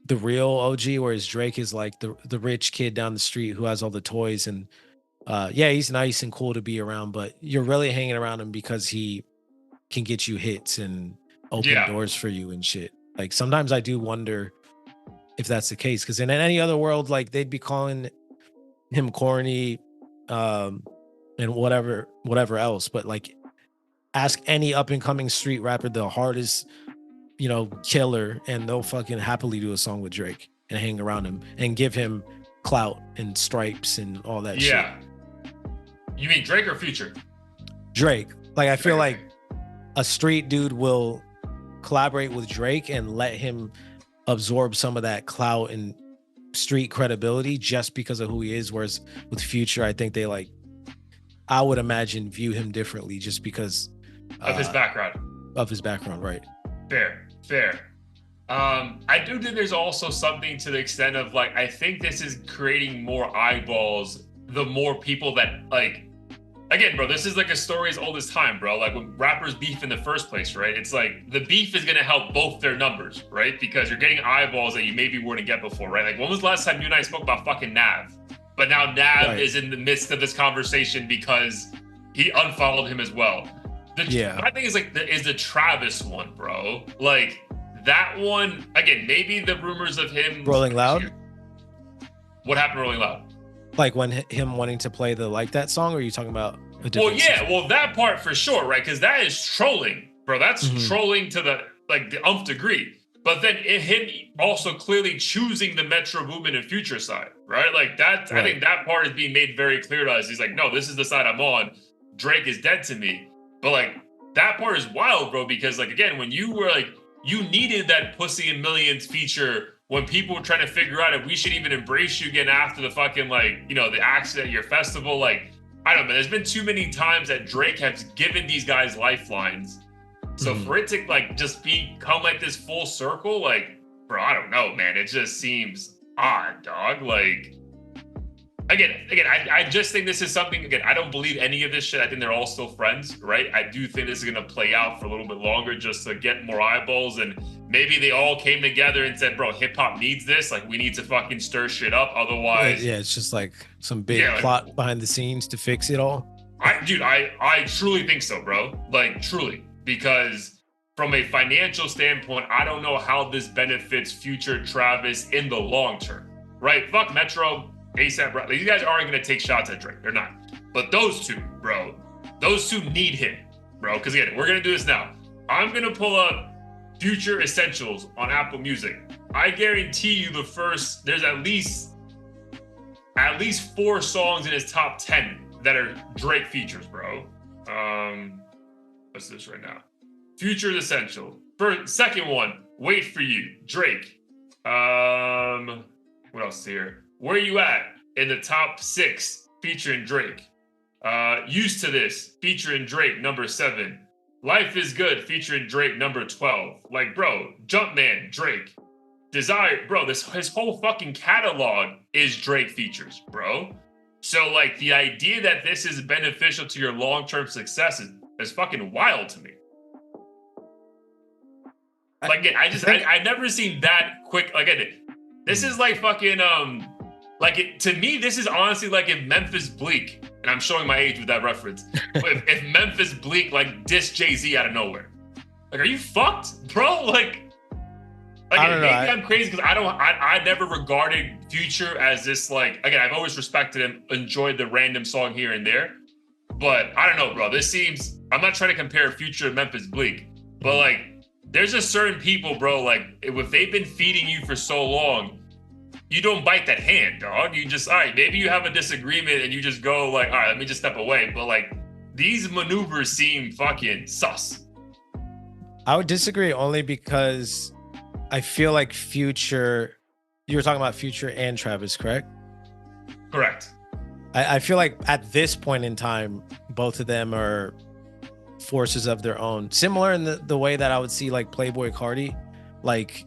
the real OG, whereas Drake is like the rich kid down the street who has all the toys and yeah, he's nice and cool to be around, but you're really hanging around him because he can get you hits and open doors for you and shit. Like sometimes I do wonder if that's the case, because in any other world, like they'd be calling him corny and whatever else. But like ask any up and coming street rapper the hardest, you know, killer, and they'll fucking happily do a song with Drake and hang around him and give him clout and stripes and all that shit. Yeah. You mean Drake or Future? Drake. Like I feel like a street dude will collaborate with Drake and let him absorb some of that clout and street credibility just because of who he is. Whereas with Future, I think they like, I would imagine, view him differently just because of his background. Of his background, right? Fair. I do think there's also something to the extent of like, I think this is creating more eyeballs the more people that like, again, bro, this is like a story as old as time, bro. Like when rappers beef in the first place, right? It's like the beef is going to help both their numbers, right? Because you're getting eyeballs that you maybe wouldn't get before, right? Like when was the last time you and I spoke about fucking Nav? But now Nav is in the midst of this conversation because he unfollowed him as well. My thing is like, is the Travis one, bro. Like that one, again, maybe the rumors of him Rolling Loud. What happened to Rolling Loud? Like when him wanting to play the Like That song, or are you talking about a different well, that part for sure, right? Because that is trolling, bro. That's trolling to the umph degree. But then him also clearly choosing the Metro movement and Future side, right? Like that, I think that part is being made very clear to us. He's like, no, this is the side I'm on. Drake is dead to me. But like that part is wild, bro, because like again, when you were like, you needed that Pussy and Millions feature when people were trying to figure out if we should even embrace you again after the fucking, like, you know, the accident at your festival. Like, I don't know, there's been too many times that Drake has given these guys lifelines. So for it to like just become like this full circle, like, bro, I don't know, man. It just seems odd, dog. Like, again, I just think this is something, again, I don't believe any of this shit. I think they're all still friends, right? I do think this is going to play out for a little bit longer just to get more eyeballs. And maybe they all came together and said, bro, hip hop needs this. Like, we need to fucking stir shit up. Otherwise. Yeah, it's just like some big plot behind the scenes to fix it all. I truly think so, bro. Like, truly. Because from a financial standpoint, I don't know how this benefits future Travis in the long term, right? Fuck Metro. ASAP, bro. These guys aren't going to take shots at Drake. They're not. But those two, bro, those two need him, bro. Because again, we're going to do this now. I'm going to pull up Future Essentials on Apple Music. I guarantee you there's at least 4 songs in his top 10 that are Drake features, bro. What's this right now? Future Essential. Second one, Wait For You, Drake. What else is here? Where You At in the top 6 featuring Drake. Used to This featuring Drake, number 7. Life Is Good featuring Drake, number 12. Like, bro, Jumpman, Drake. Desire, bro, his whole fucking catalog is Drake features, bro. So, like, the idea that this is beneficial to your long-term success is fucking wild to me. Like, again, I never seen that quick. Like, this is like fucking, to me, this is honestly like if Memphis Bleak, and I'm showing my age with that reference, if Memphis Bleak, like, dissed Jay-Z out of nowhere. Like, are you fucked, bro? Like I don't know. Maybe I'm crazy because I never regarded Future as this, like, again, I've always respected him, enjoyed the random song here and there. But I don't know, bro. This seems, I'm not trying to compare Future to Memphis Bleak, but like, there's just certain people, bro, like, if they've been feeding you for so long, you don't bite that hand, dog. You just, all right, maybe you have a disagreement and you just go like, all right, let me just step away. But like, these maneuvers seem fucking sus. I would disagree only because I feel like Future, you were talking about Future and Travis, correct? Correct. I feel like at this point in time, both of them are forces of their own. Similar in the way that I would see like Playboi Carti. Like,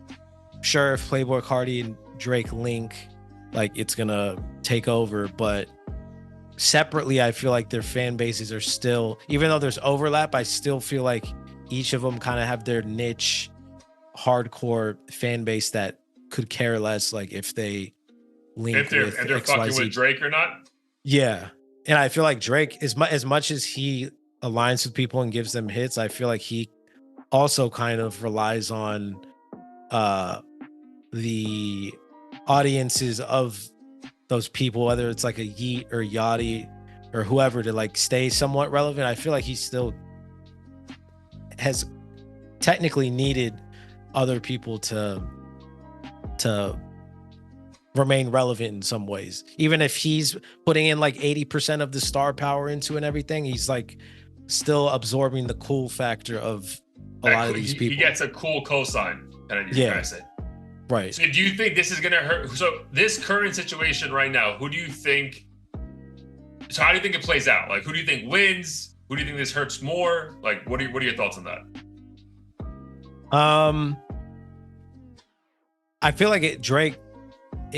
sure, if Playboi Carti and Drake link, like, it's gonna take over, but separately, I feel like their fan bases are still, even though there's overlap, I still feel like each of them kind of have their niche hardcore fan base that could care less, like, if they link if they're with fucking with Drake or not. Yeah. And I feel like Drake, as much as he aligns with people and gives them hits, I feel like he also kind of relies on the audiences of those people, whether it's like a Yeet or Yachty or whoever, to like stay somewhat relevant. I feel like he still has technically needed other people to remain relevant in some ways. Even if he's putting in like 80% of the star power into and everything, he's like still absorbing the cool factor of a lot of these people. He gets a cool cosign. Yeah. Right. So do you think this is going to hurt? So this current situation right now, who do you think? So how do you think it plays out? Like, who do you think wins? Who do you think this hurts more? Like, what are your thoughts on that? I feel like it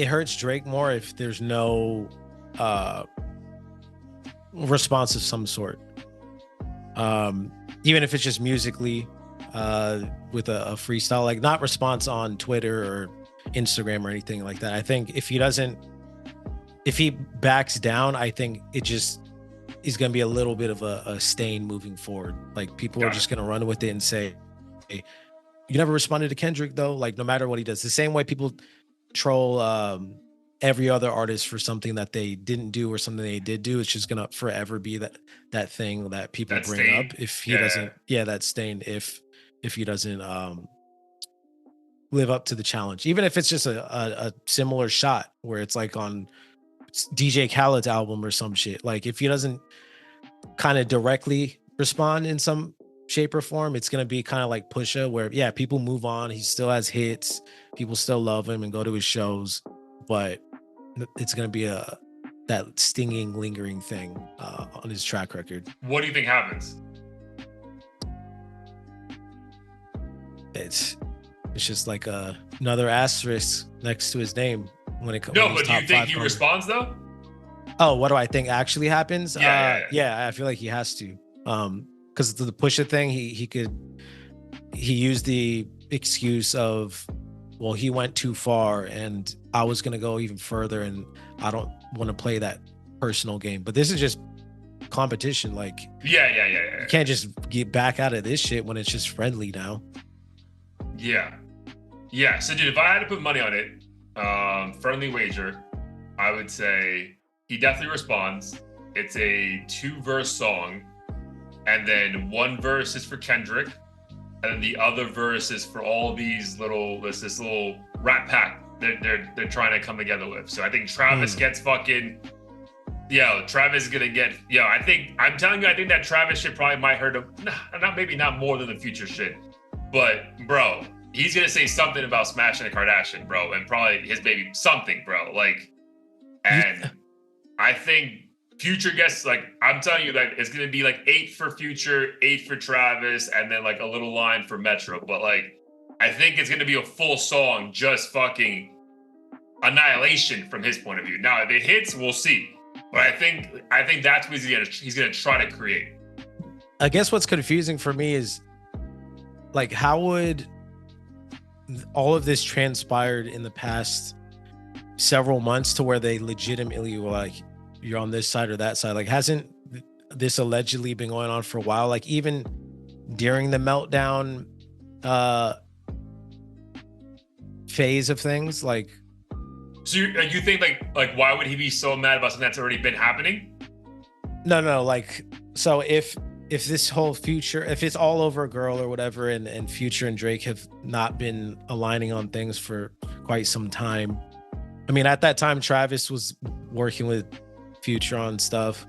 hurts Drake more if there's no response of some sort. Even if it's just musically, with a freestyle, like, not response on Twitter or Instagram or anything like that. I think if he backs down, I think it just is going to be a little bit of a stain moving forward. Like, people are just going to run with it and say, hey, you never responded to Kendrick though. Like, no matter what he does, the same way people troll every other artist for something that they didn't do or something they did do, it's just gonna forever be that thing that people bring up if he doesn't, that stain, if he doesn't live up to the challenge, even if it's just a similar shot where it's like on DJ Khaled's album or some shit. Like, if he doesn't kind of directly respond in some shape or form, it's gonna be kind of like Pusha, where people move on, he still has hits, People still love him and go to his shows, but it's gonna be that stinging, lingering thing on his track record. What do you think happens? It's just like another asterisk next to his name when it comes. No, but do you think he responds though? Oh, what do I think actually happens? Yeah. I feel like he has to. Because the Pusha thing, he used the excuse of, well, he went too far and I was gonna go even further, and I don't want to play that personal game. But this is just competition. Like, yeah. You can't just get back out of this shit when it's just friendly now. Yeah. So, dude, if I had to put money on it, friendly wager, I would say he definitely responds. It's a 2-verse song, and then one verse is for Kendrick, and then the other verse is for all these this little rap pack that they're trying to come together with. So I think Travis gets fucking. Travis is gonna get. I'm telling you, I think that Travis shit probably might hurt him. Not more than the Future shit, but bro, he's gonna say something about smashing a Kardashian, bro, and probably his baby, something, bro. Like, and I think Future gets, like, I'm telling you, like, it's gonna be like 8 for Future, 8 for Travis, and then like a little line for Metro. But like, I think it's gonna be a full song, just fucking annihilation from his point of view. Now, if it hits, we'll see. But I think that's what he's gonna try to create. I guess what's confusing for me is, like, how would all of this transpired in the past several months to where they legitimately were like, you're on this side or that side? Like, hasn't this allegedly been going on for a while? Like, even during the meltdown phase of things, like. So you think like why would he be so mad about something that's already been happening? No, like, so if this whole Future, if it's all over a girl or whatever, and Future and Drake have not been aligning on things for quite some time. I mean, at that time, Travis was working with Future on stuff,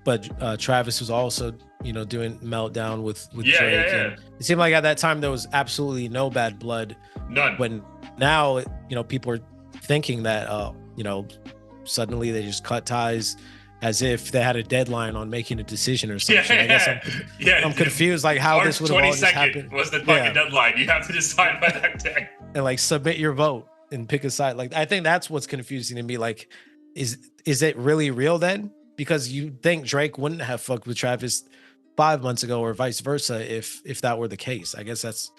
but Travis was also, doing Meltdown with Drake. Yeah. And it seemed like at that time there was absolutely no bad blood. None. When now, people are thinking that, suddenly they just cut ties as if they had a deadline on making a decision or something. I guess I'm confused, like, how this would have all just happened. Was the fucking deadline. You have to decide by that day. And like submit your vote and pick a side. Like, I think that's what's confusing to me. Like, is it really real then? Because you think Drake wouldn't have fucked with Travis 5 months ago or vice versa if that were the case. I guess that's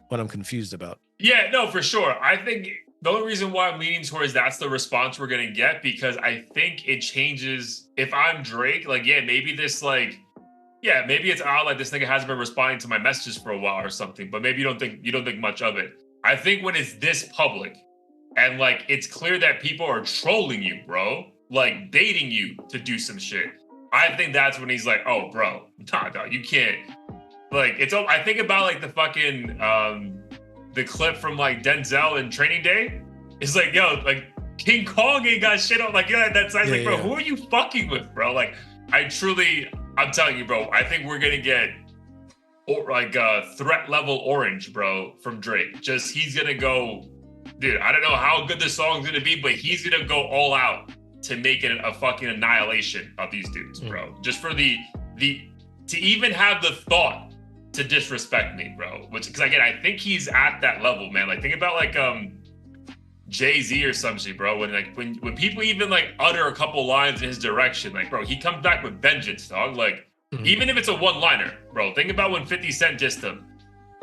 what I'm confused about. Yeah, no, for sure. I think the only reason why I'm leaning towards that's the response we're going to get, because I think it changes. If I'm Drake, like, maybe this, like, maybe it's odd, like, this nigga hasn't been responding to my messages for a while or something, but maybe you don't think much of it. I think when it's this public and, like, it's clear that people are trolling you, bro, like, baiting you to do some shit, I think that's when he's like, oh, bro, no, you can't. Like, I think about, like, the fucking, the clip from, like, Denzel in Training Day. It's like, yo, like, King Kong ain't got shit on. Like, that's like, bro, who are you fucking with, bro? Like, I'm telling you, bro, I think we're gonna get threat level orange, bro, from Drake. Just, he's gonna go, dude, I don't know how good this song's gonna be, but he's gonna go all out to make it a fucking annihilation of these dudes, bro. Just for to even have the thought to disrespect me, bro. Because again, I think he's at that level, man. Like, think about like Jay-Z or some shit, bro. When people even like utter a couple lines in his direction, like, bro, he comes back with vengeance, dog. Like, even if it's a one-liner, bro. Think about when 50 Cent dissed him,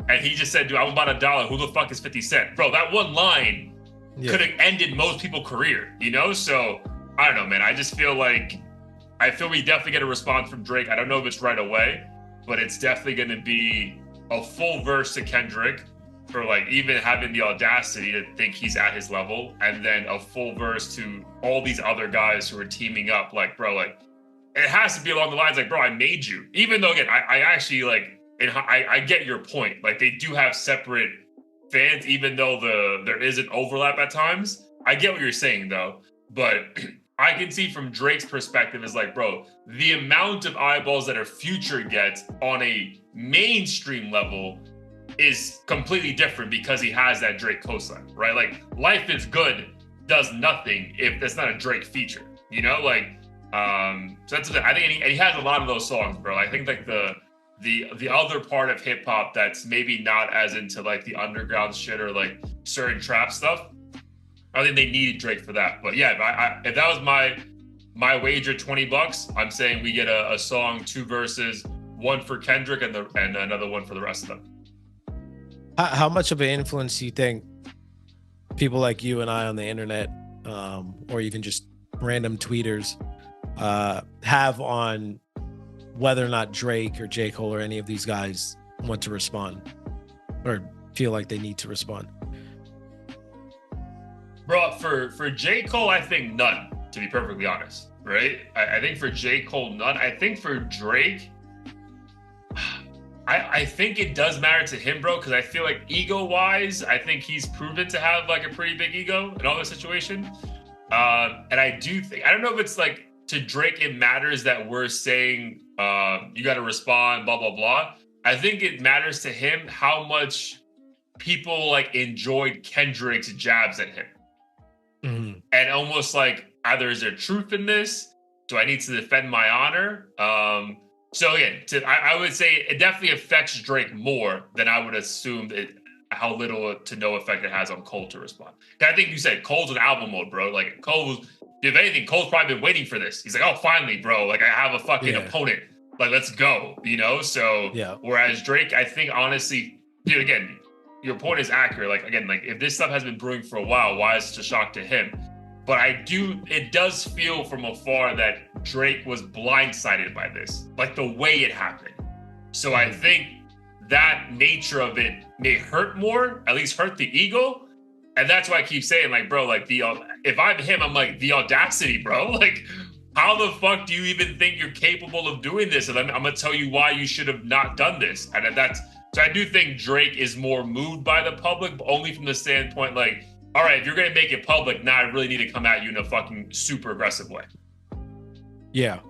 and he just said, "Dude, I'm about $1. Who the fuck is 50 Cent?" Bro, that one line could have ended most people's career, So I don't know, man. I just feel like we definitely get a response from Drake. I don't know if it's right away, but it's definitely going to be a full verse to Kendrick for, like, even having the audacity to think he's at his level, and then a full verse to all these other guys who are teaming up. Like, bro, like, it has to be along the lines like, bro, I made you. Even though, again, I actually, like, I get your point. Like, they do have separate fans, even though there is an overlap at times. I get what you're saying, though. But I can see from Drake's perspective is like, bro, the amount of eyeballs that a Future gets on a mainstream level is completely different because he has that Drake cosign, right? Like Life is Good does nothing if that's not a Drake feature, you know? Like, so that's I think, and he has a lot of those songs, bro. I think like the other part of hip hop that's maybe not as into like the underground shit or like certain trap stuff, I think they needed Drake for that. But yeah, if that was my wager, $20, I'm saying we get a song, 2 verses, 1 for Kendrick and another one for the rest of them. How much of an influence do you think people like you and I on the internet, or even just random tweeters, have on whether or not Drake or J. Cole or any of these guys want to respond or feel like they need to respond? Bro, for J. Cole, I think none, to be perfectly honest, right? I think for J. Cole, none. I think for Drake, I think it does matter to him, bro, because I feel like ego-wise, I think he's proven to have like a pretty big ego in all this situation. And I do think, I don't know if it's like to Drake, it matters that we're saying you got to respond, blah, blah, blah. I think it matters to him how much people like enjoyed Kendrick's jabs at him. Mm-hmm. And almost like, either is there truth in this? Do I need to defend my honor? So again, I would say it definitely affects Drake more than I would assume how little to no effect it has on Cole to respond. I think you said Cole's in album mode, bro. Like if anything, Cole's probably been waiting for this. He's like, oh, finally, bro. Like I have a fucking opponent. Like, let's go, you know? So whereas Drake, I think honestly, dude, again, your point is accurate. Like, again, like if this stuff has been brewing for a while, why is it such a shock to him? But it does feel from afar that Drake was blindsided by this, like the way it happened. So I think that nature of it may hurt more, at least hurt the ego. And that's why I keep saying, like, bro, like if I'm him, I'm like, the audacity, bro. Like, how the fuck do you even think you're capable of doing this? And I'm gonna tell you why you should have not done this. And so I do think Drake is more moved by the public, but only from the standpoint, like, all right, if you're going to make it public, now I really need to come at you in a fucking super aggressive way. Yeah.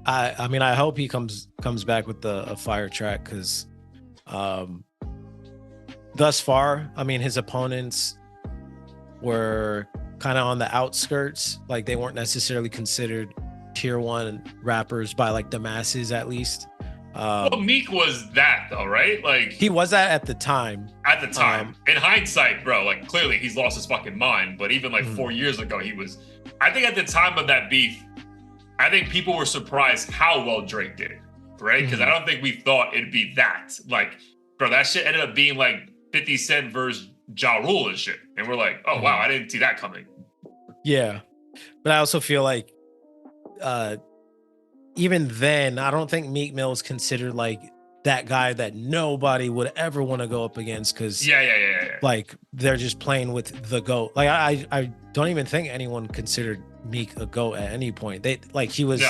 I mean, I hope he comes back with a fire track because thus far, I mean, his opponents were kind of on the outskirts. Like they weren't necessarily considered tier 1 rappers by like the masses, at least. Well, Meek was that though, right? Like he was that at the time. At the time, in hindsight, bro, like clearly he's lost his fucking mind. But even like 4 years ago, he was. I think at the time of that beef, I think people were surprised how well Drake did it, right? Because I don't think we thought it'd be that. Like, bro, that shit ended up being like 50 Cent versus Ja Rule and shit, and we're like, oh wow, I didn't see that coming. Yeah, but I also feel like, even then, I don't think Meek Mill is considered like that guy that nobody would ever want to go up against because like they're just playing with the GOAT. Like I don't even think anyone considered Meek a GOAT at any point. They like he was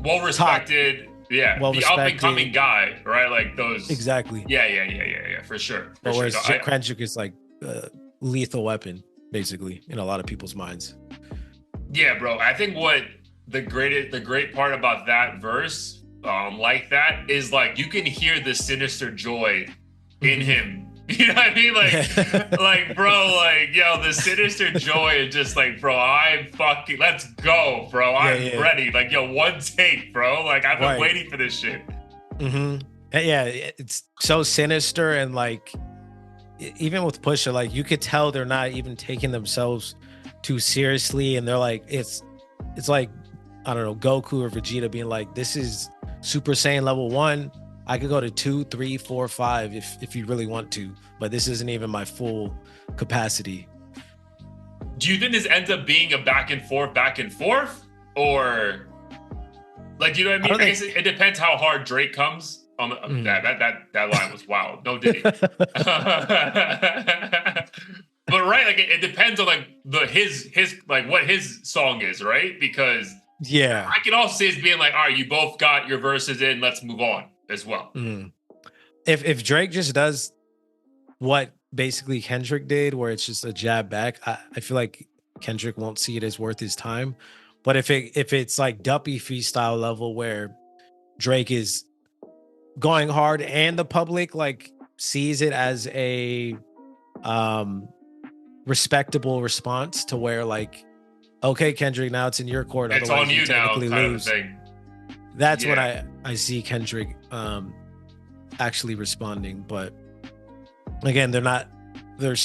well respected, the up and coming guy, right? Like those exactly. Yeah, for sure. But whereas Kendrick is like a lethal weapon, basically, in a lot of people's minds. Yeah, bro. I think what the great part about that verse, like that, is like you can hear the sinister joy in him. You know what I mean? Like, like, bro, like, yo, the sinister joy is just like, bro, let's go, bro. I'm ready. Like, yo, one take, bro. Like, I've been waiting for this shit. Yeah, it's so sinister, and like, even with Pusha, like, you could tell they're not even taking themselves too seriously, and they're like, it's like, I don't know, Goku or Vegeta being like, this is Super Saiyan level 1. I could go to 2, 3, 4, 5 if you really want to, but this isn't even my full capacity. Do you think this ends up being a back and forth? Or like, you know what I mean? I guess it depends how hard Drake comes on the, that line was wild. No diddy. But right, like it depends on like his like what his song is, right? Because I can also see it being like, all right, you both got your verses in, let's move on as well. If Drake just does what basically Kendrick did, where it's just a jab back, I feel like Kendrick won't see it as worth his time. But if it's like Duppy freestyle level where Drake is going hard and the public like sees it as a respectable response to where like, okay, Kendrick, now it's in your court. It's otherwise on you now, technically kind lose. of a thing. That's when I see Kendrick actually responding. But again, they're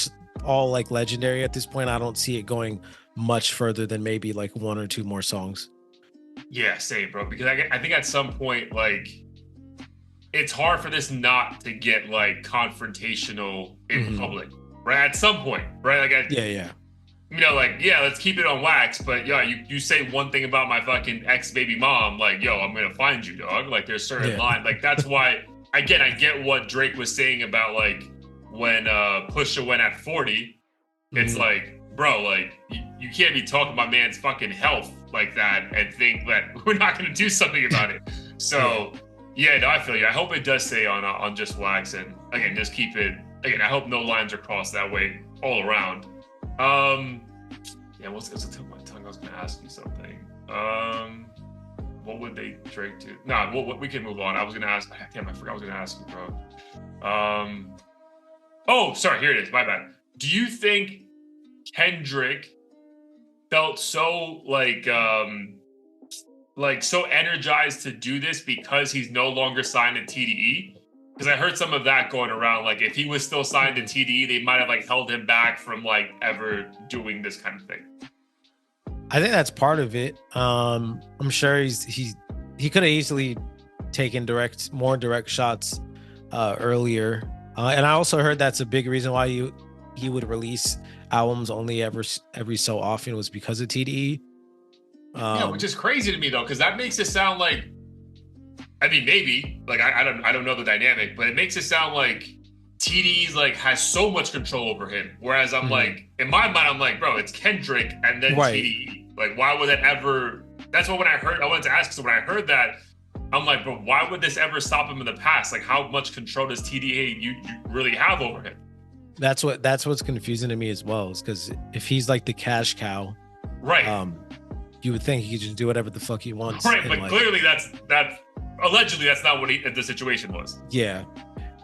all like legendary at this point. I don't see it going much further than maybe like 1 or 2 more songs. Yeah, same, bro. Because I think at some point, like, it's hard for this not to get like confrontational in public, right? At some point, right? Like, yeah. You know, like, yeah, let's keep it on wax, but yeah, you say one thing about my fucking ex-baby mom, like, yo, I'm gonna find you, dog. Like, there's certain line, like, that's why. Again, I get what Drake was saying about like when Pusha went at 40. It's like, bro, like, you can't be talking about man's fucking health like that and think that we're not gonna do something about it. So yeah, no, I feel you. I hope it does stay on just wax, and again, just keep it. Again, I hope no lines are crossed that way all around. Yeah, what's the tip of my tongue? I was gonna ask you something. What would they Drake do? Nah, we can move on. I was gonna ask. Damn, I forgot I was gonna ask you, bro. Oh, sorry. Here it is. My bad. Do you think Kendrick felt so so energized to do this because he's no longer signed to TDE? Because I heard some of that going around. Like, if he was still signed to TDE, they might have like held him back from like ever doing this kind of thing. I think that's part of it. I'm sure he could have easily taken more direct shots earlier. And I also heard that's a big reason why he would release albums only every so often was because of TDE. Yeah, which is crazy to me though, because that makes it sound like, I mean, maybe like I don't know the dynamic, but it makes it sound like TDE's like has so much control over him. Whereas I'm like, in my mind, I'm like, bro, it's Kendrick and then TDE. Like, why would that ever? That's what I wanted to ask. So when I heard that, I'm like, bro, why would this ever stop him in the past? Like, how much control does TDE you really have over him? That's what's confusing to me as well. Is because if he's like the cash cow, right? You would think he could just do whatever the fuck he wants. Right, but like, clearly that's allegedly that's not what the situation was. Yeah.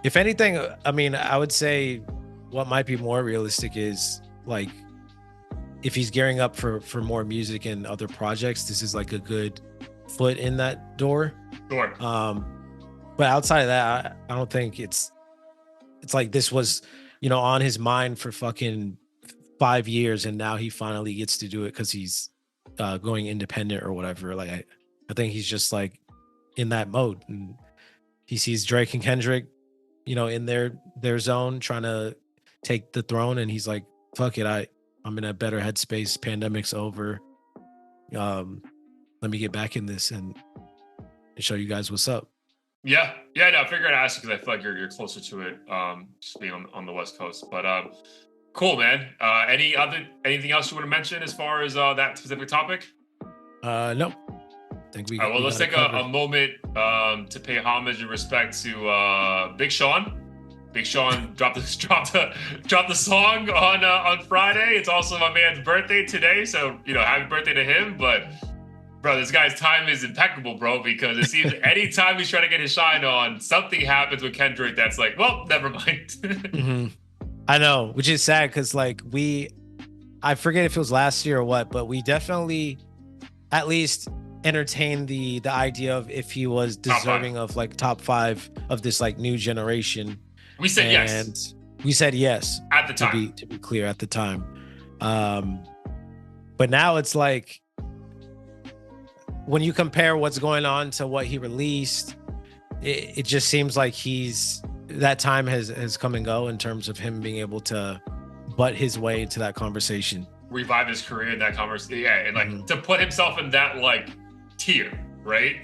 If anything, I mean, I would say what might be more realistic is like if he's gearing up for more music and other projects, this is like a good foot in that door. Sure. But outside of that, I don't think it's like this was, on his mind for fucking 5 years, and now he finally gets to do it because he's going independent or whatever. Like I think he's just like in that mode, and he sees Drake and Kendrick, in their zone trying to take the throne, and he's like, fuck it, I'm in a better headspace. Pandemic's over. Let me get back in this and show you guys what's up. Yeah. No, I figured I'd ask you because I feel like you're closer to it, just being on the West Coast. But cool, man. Anything else you want to mention as far as that specific topic? No. I think All right, well, let's take a moment to pay homage and respect to Big Sean. Big Sean dropped the song on Friday. It's also my man's birthday today, so happy birthday to him. But bro, this guy's time is impeccable, bro, because it seems anytime he's trying to get his shine on, something happens with Kendrick that's like, well, never mind. I know, which is sad because like I forget if it was last year or what, but we definitely at least entertained the idea of if he was deserving of like top 5 of this like new generation. We said yes. And we said yes at the time. To be clear, at the time. But now it's like when you compare what's going on to what he released, it just seems like that time has come and go in terms of him being able to butt his way into that conversation, revive his career in that conversation. Yeah, and like to put himself in that like tier, right?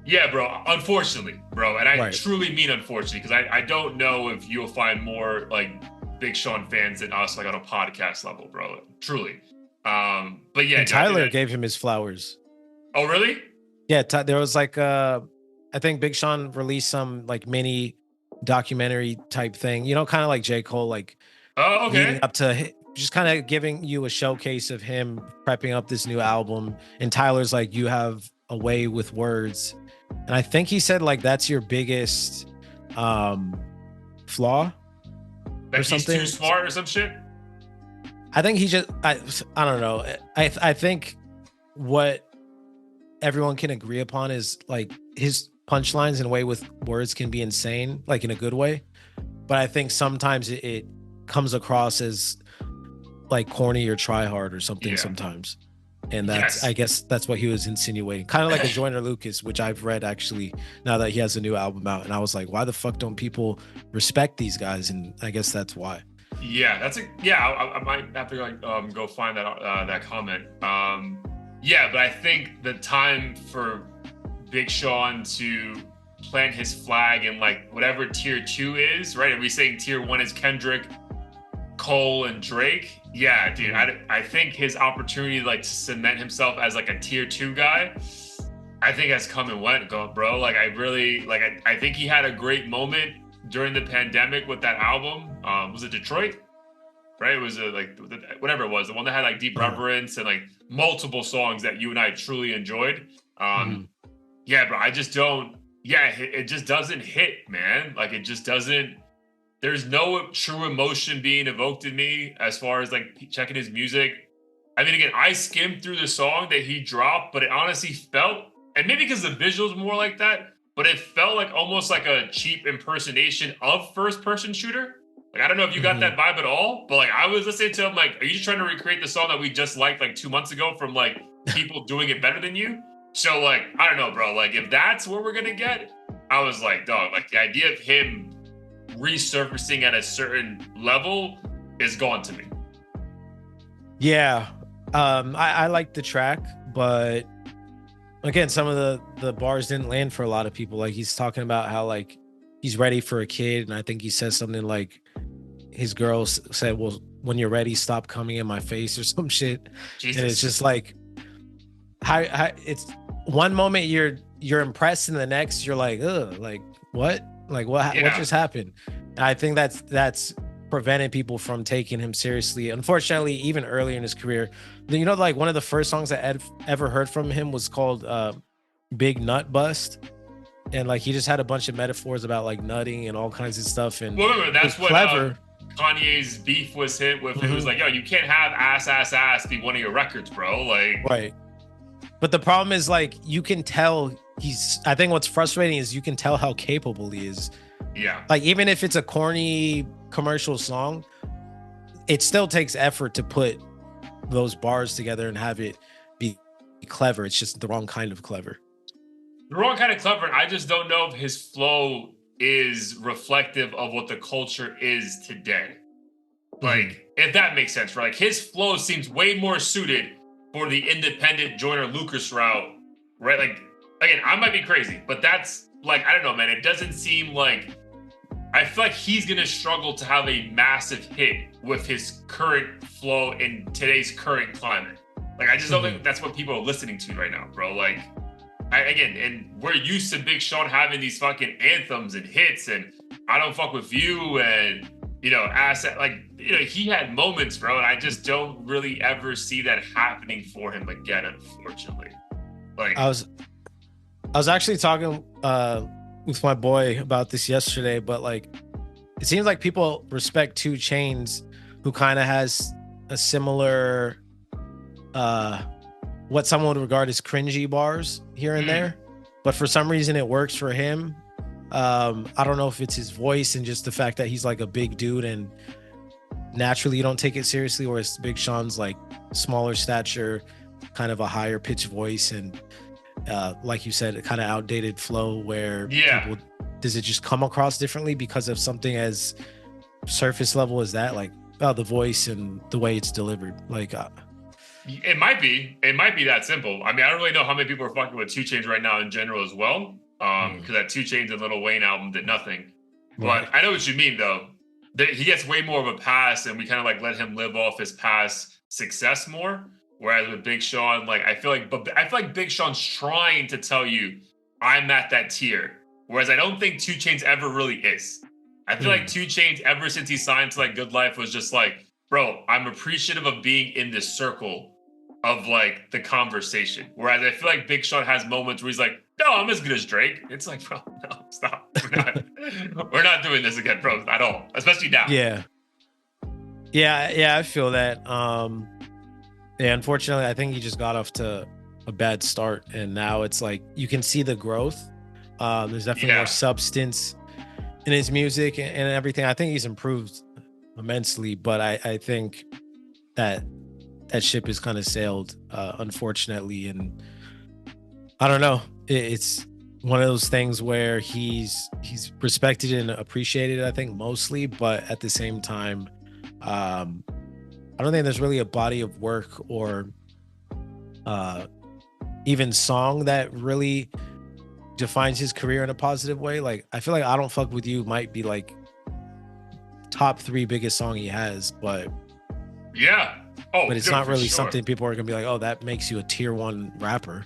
Yeah, bro. Unfortunately, bro, and I truly mean unfortunately, because I don't know if you'll find more like Big Sean fans than us, like on a podcast level, bro. Truly. But yeah, and Tyler gave him his flowers. Oh, really? Yeah, there was like I think Big Sean released some like mini documentary type thing, kind of like J. Cole, like leading up to just kind of giving you a showcase of him prepping up this new album. And Tyler's like, you have a way with words. And I think he said like that's your biggest flaw Like or something. He's too smart or some shit. I think he just I don't know. I think what everyone can agree upon is like his punchlines in a way with words can be insane, like in a good way. But I think sometimes it comes across as like corny or try hard or something sometimes. And I guess that's what he was insinuating. Kind of like a Joyner Lucas, which I've read actually now that he has a new album out. And I was like, why the fuck don't people respect these guys? And I guess that's why. Yeah, I might have to like go find that comment. Yeah, but I think the time for Big Sean to plant his flag in like whatever tier 2 is, right? Are we saying tier 1 is Kendrick, Cole, and Drake? Yeah, dude. I think his opportunity like to cement himself as like a tier 2 guy, I think has come and went, bro. Like I really like I think he had a great moment during the pandemic with that album. Was it Detroit? Right? It was like whatever it was, the one that had like Deep Reverence and like multiple songs that you and I truly enjoyed. Yeah, but I just don't. Yeah, it just doesn't hit, man. Like it just doesn't. There's no true emotion being evoked in me as far as like checking his music. I mean, again, I skimmed through the song that he dropped, but it honestly felt, and maybe because the visuals more like that, but it felt like almost like a cheap impersonation of first person shooter. Like, I don't know if you got that vibe at all, but like I was listening to him like, are you just trying to recreate the song that we just liked like 2 months ago from like people doing it better than you? So like, I don't know, bro. Like if that's where we're gonna get, I was like, dog, like the idea of him resurfacing at a certain level is gone to me. Yeah. I like the track, but again, some of the bars didn't land for a lot of people. Like he's talking about how like he's ready for a kid, and I think he says something like his girl said, well, when you're ready, stop coming in my face or some shit. Jesus. And it's just like how it's one moment you're impressed, and the next you're like, ugh, like what just happened? And I think that's prevented people from taking him seriously. Unfortunately, even earlier in his career, you know, like one of the first songs that I'd ever heard from him was called Big Nut Bust. And like he just had a bunch of metaphors about like nutting and all kinds of stuff. And well, remember, that's what clever. Kanye's beef was hit with. It was like, yo, you can't have ass be one of your records, bro. Like, right. But the problem is like you can tell I think what's frustrating is you can tell how capable he is. Yeah. Like even if it's a corny commercial song, it still takes effort to put those bars together and have it be clever. It's just the wrong kind of clever. The wrong kind of clever. I just don't know if his flow is reflective of what the culture is today. Like, if that makes sense, right? Like his flow seems way more suited for the independent Joyner Lucas route, right? Like, again, I might be crazy, but that's like, I don't know, man. It doesn't seem like, I feel like he's going to struggle to have a massive hit with his current flow in today's current climate. Like, I just don't think that's what people are listening to right now, bro. Like, and we're used to Big Sean having these fucking anthems and hits and I Don't Fuck With You and, you know, Asset. Like, you know, he had moments, bro, and I just don't really ever see that happening for him again, unfortunately. Like, I was actually talking with my boy about this yesterday, but like it seems like people respect 2 Chainz, who kind of has a similar what someone would regard as cringy bars here and there, but for some reason it works for him. I don't know if it's his voice and just the fact that he's like a big dude and naturally you don't take it seriously, whereas Big Sean's like smaller stature, kind of a higher pitched voice, and like you said, a kind of outdated flow where people, does it just come across differently because of something as surface level as that, like the voice and the way it's delivered? Like it might be that simple. I mean, I don't really know how many people are fucking with 2 Chainz right now in general as well, because that 2 Chainz and Lil Wayne album did nothing. But I know what you mean though. He gets way more of a pass, and we kind of like let him live off his past success more. Whereas with Big Sean, like I feel like Big Sean's trying to tell you I'm at that tier. Whereas I don't think 2 Chainz ever really is. I feel like 2 Chainz ever since he signed to like Good Life was just like, bro, I'm appreciative of being in this circle of like the conversation. Whereas I feel like Big Sean has moments where he's like, no, I'm as good as Drake. It's like, bro, no, stop. we're not doing this again, bro, at all. Especially now. Yeah, I feel that. Yeah, unfortunately, I think he just got off to a bad start, and now it's like you can see the growth. There's definitely more substance in his music and everything. I think he's improved immensely, but I think that ship has kind of sailed, unfortunately, and I don't know. It's one of those things where he's respected and appreciated, I think, mostly, but at the same time, I don't think there's really a body of work or even song that really defines his career in a positive way. Like, I feel like I Don't Fuck With You might be like top 3 biggest song he has, but but it's not really something people are gonna be like, oh, that makes you a tier 1 rapper.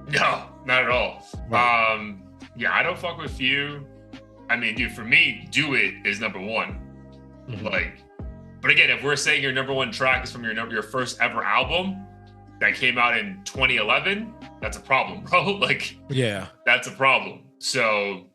No, not at all. Right. I Don't Fuck With You. I mean, dude, for me, Do It is number 1. Mm-hmm. Like, but again, if we're saying your number 1 track is from your first ever album that came out in 2011, that's a problem, bro. Like, that's a problem. So,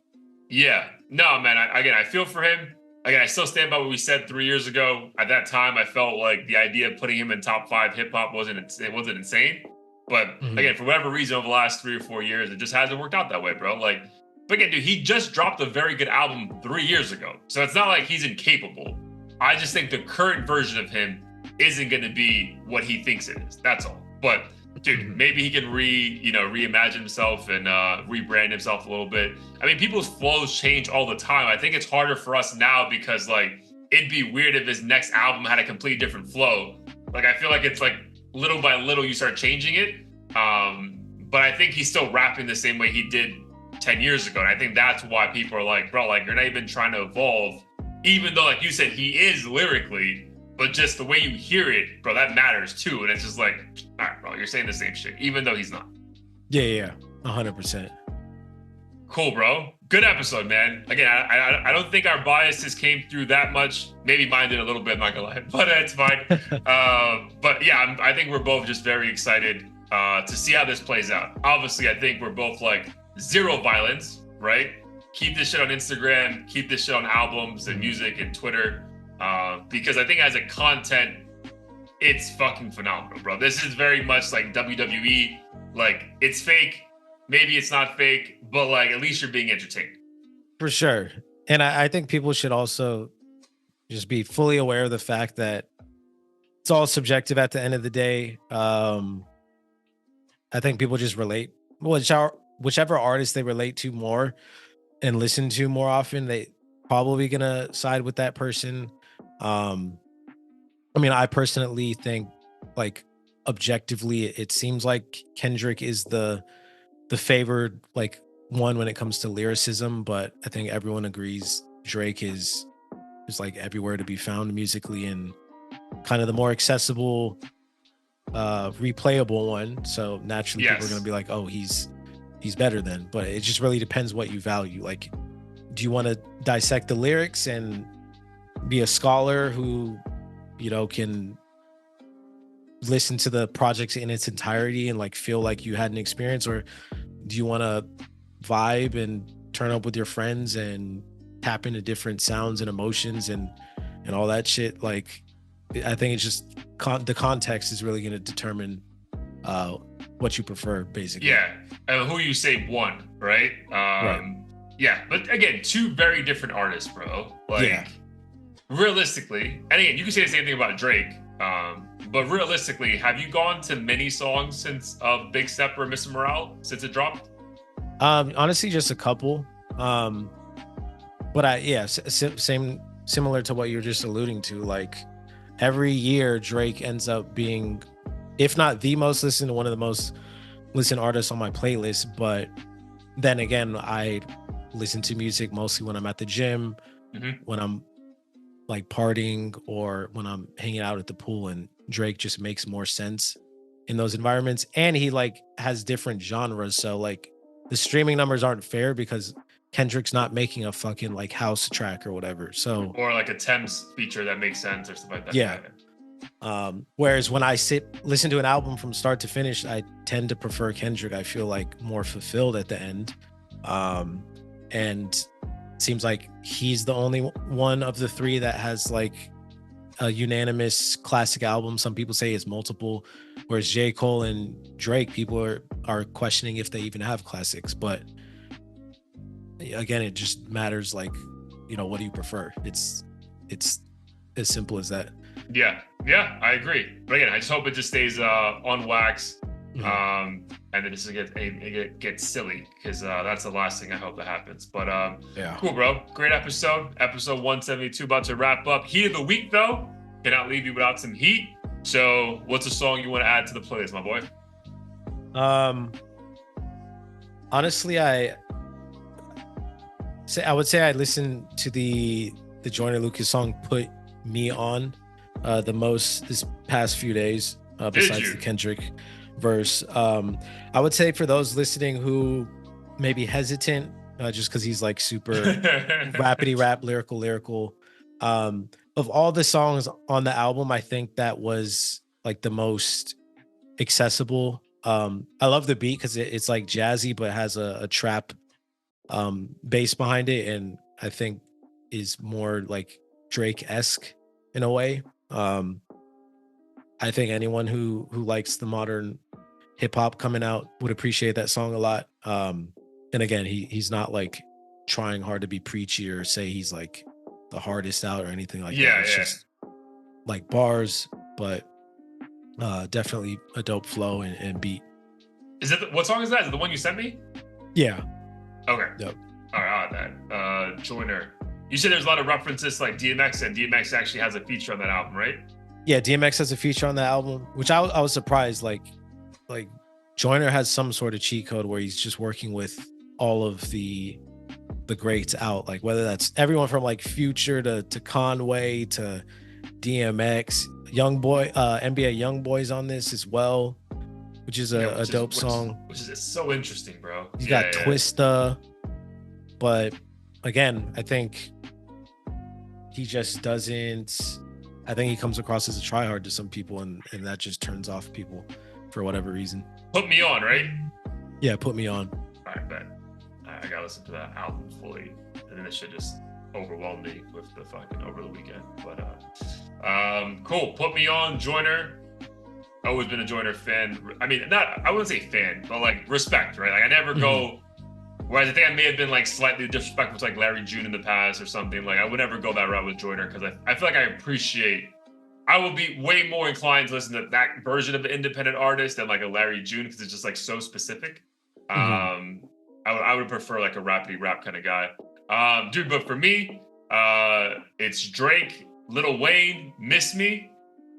no, man. I feel for him. Again, I still stand by what we said 3 years ago. At that time, I felt like the idea of putting him in top 5 hip hop wasn't insane. But again, for whatever reason, over the last 3 or 4 years, it just hasn't worked out that way, bro. Like, but again, dude, he just dropped a very good album 3 years ago, so it's not like he's incapable. I just think the current version of him isn't going to be what he thinks it is. That's all. But dude, maybe he can reimagine himself and rebrand himself a little bit. I mean, people's flows change all the time. I think it's harder for us now because like it'd be weird if his next album had a completely different flow. Like, I feel like it's like little by little you start changing it. But I think he's still rapping the same way he did 10 years ago. And I think that's why people are like, bro, like, you're not even trying to evolve, even though, like you said, he is lyrically, but just the way you hear it, bro, that matters too. And it's just like, all right, bro, you're saying the same shit, even though he's not. Yeah, 100%. Cool, bro. Good episode, man. Again, I don't think our biases came through that much. Maybe mine did a little bit, I'm not gonna lie, but it's fine. But yeah, I think we're both just very excited to see how this plays out. Obviously, I think we're both like zero violence, right? Keep this shit on Instagram, keep this shit on albums and music and Twitter, because I think as a content, it's fucking phenomenal, bro. This is very much like WWE. Like, it's fake, maybe it's not fake, but like at least you're being entertained. For sure. And I think people should also just be fully aware of the fact that it's all subjective at the end of the day. I think people just relate, whichever artist they relate to more and listen to more often, they probably gonna side with that person. I mean, I personally think, like, objectively, it seems like Kendrick is the favored like one when it comes to lyricism, but I think everyone agrees Drake is like everywhere to be found musically and kind of the more accessible, replayable one. So naturally, people are gonna be like, oh, he's better then. But it just really depends what you value. Like, do you want to dissect the lyrics and be a scholar who, can listen to the project in its entirety and like feel like you had an experience, or do you want to vibe and turn up with your friends and tap into different sounds and emotions and all that shit? Like, I think it's just the context is really going to determine what you prefer, basically. Yeah, who you say won, right? Right. Yeah, but again, 2 very different artists, bro. Like, realistically, and again, you can say the same thing about Drake. But realistically, have you gone to many songs since Big Step or Mr. Morale since it dropped? Honestly, just a couple. But similar to what you're just alluding to. Like, every year, Drake ends up being, if not the most listened, one of the most listened artists on my playlist. But then again, I listen to music mostly when I'm at the gym, when I'm like partying, or when I'm hanging out at the pool, and Drake just makes more sense in those environments. And he like has different genres. So like the streaming numbers aren't fair because Kendrick's not making a fucking like house track or whatever. So, or like a Thames feature that makes sense or stuff like that. Yeah. Whereas when I listen to an album from start to finish, I tend to prefer Kendrick. I feel like more fulfilled at the end. And seems like he's the only one of the three that has like a unanimous classic album. Some people say it's multiple, whereas J. Cole and Drake, people are questioning if they even have classics. But again, it just matters, like, what do you prefer? It's as simple as that. Yeah, I agree. But again, I just hope it just stays on wax. And then it gets silly, because that's the last thing I hope that happens. But yeah, cool, bro. Great episode 172 about to wrap up. Heat of the week, though, cannot leave you without some heat. So what's a song you want to add to the playlist, my boy? Honestly, I would say I listened to the Joyner Lucas song "Put Me On" the most this past few days, besides the Kendrick verse. I would say for those listening who may be hesitant, just because he's like super rapidy rap, lyrical. Of all the songs on the album, I think that was like the most accessible. I love the beat because it's like jazzy, but has a trap bass behind it, and I think is more like Drake-esque in a way. I think anyone who likes the modern hip hop coming out would appreciate that song a lot. And again, he's not like trying hard to be preachy or say he's like the hardest out or anything like that. It's just like bars, but definitely a dope flow and beat. Is it what song is that? Is it the one you sent me? Yeah. Okay. Yep. All right, that Joyner. You said there's a lot of references like DMX, and DMX actually has a feature on that album, right? Yeah, DMX has a feature on that album, which I was surprised. Like Joyner has some sort of cheat code where he's just working with all of the greats out, like whether that's everyone from like Future to Conway to DMX, NBA Youngboy's on this as well, which is a dope song. Which is so interesting, bro. You got Twista, but again, I think he just doesn't. I think he comes across as a tryhard to some people, and that just turns off people for whatever reason. Put Me On, right? Yeah, Put Me On. All right, bet. I gotta listen to that album fully, and then it should just overwhelm me with the fucking over the weekend. But cool. Put Me On, Joyner. Always been a Joyner fan. I mean, I wouldn't say fan, but like respect, right? Like I never go. Whereas I think I may have been like slightly disrespectful to like Larry June in the past or something. Like I would never go that route with Joyner, because I feel like I will be way more inclined to listen to that version of the independent artist than like a Larry June, because it's just like so specific. I would prefer like a rapidy rap kind of guy. Dude, but for me, it's Drake, Lil Wayne, Miss Me.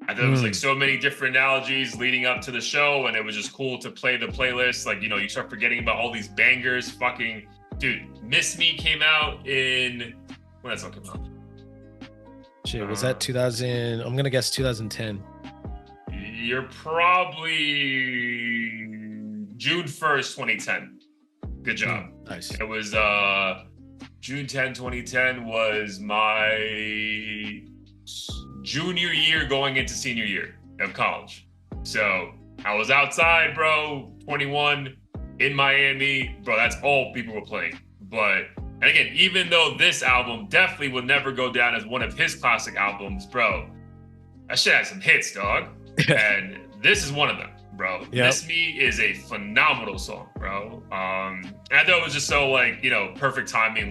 I thought it was like so many different analogies leading up to the show, and it was just cool to play the playlist. Like, you start forgetting about all these bangers. Fucking, dude, Miss Me came out when that song came out? Shit, was that 2000? I'm gonna guess 2010. You're probably June 1st, 2010. Good job. Nice. It was June 10, 2010 was my junior year going into senior year of college. So I was outside, bro, 21 in Miami, bro. That's all people were playing. But, and again, even though this album definitely will never go down as one of his classic albums, bro, that shit has some hits, dog. And this is one of them, bro. Yep. Miss Me is a phenomenal song, bro. And I thought it was just so like, perfect timing.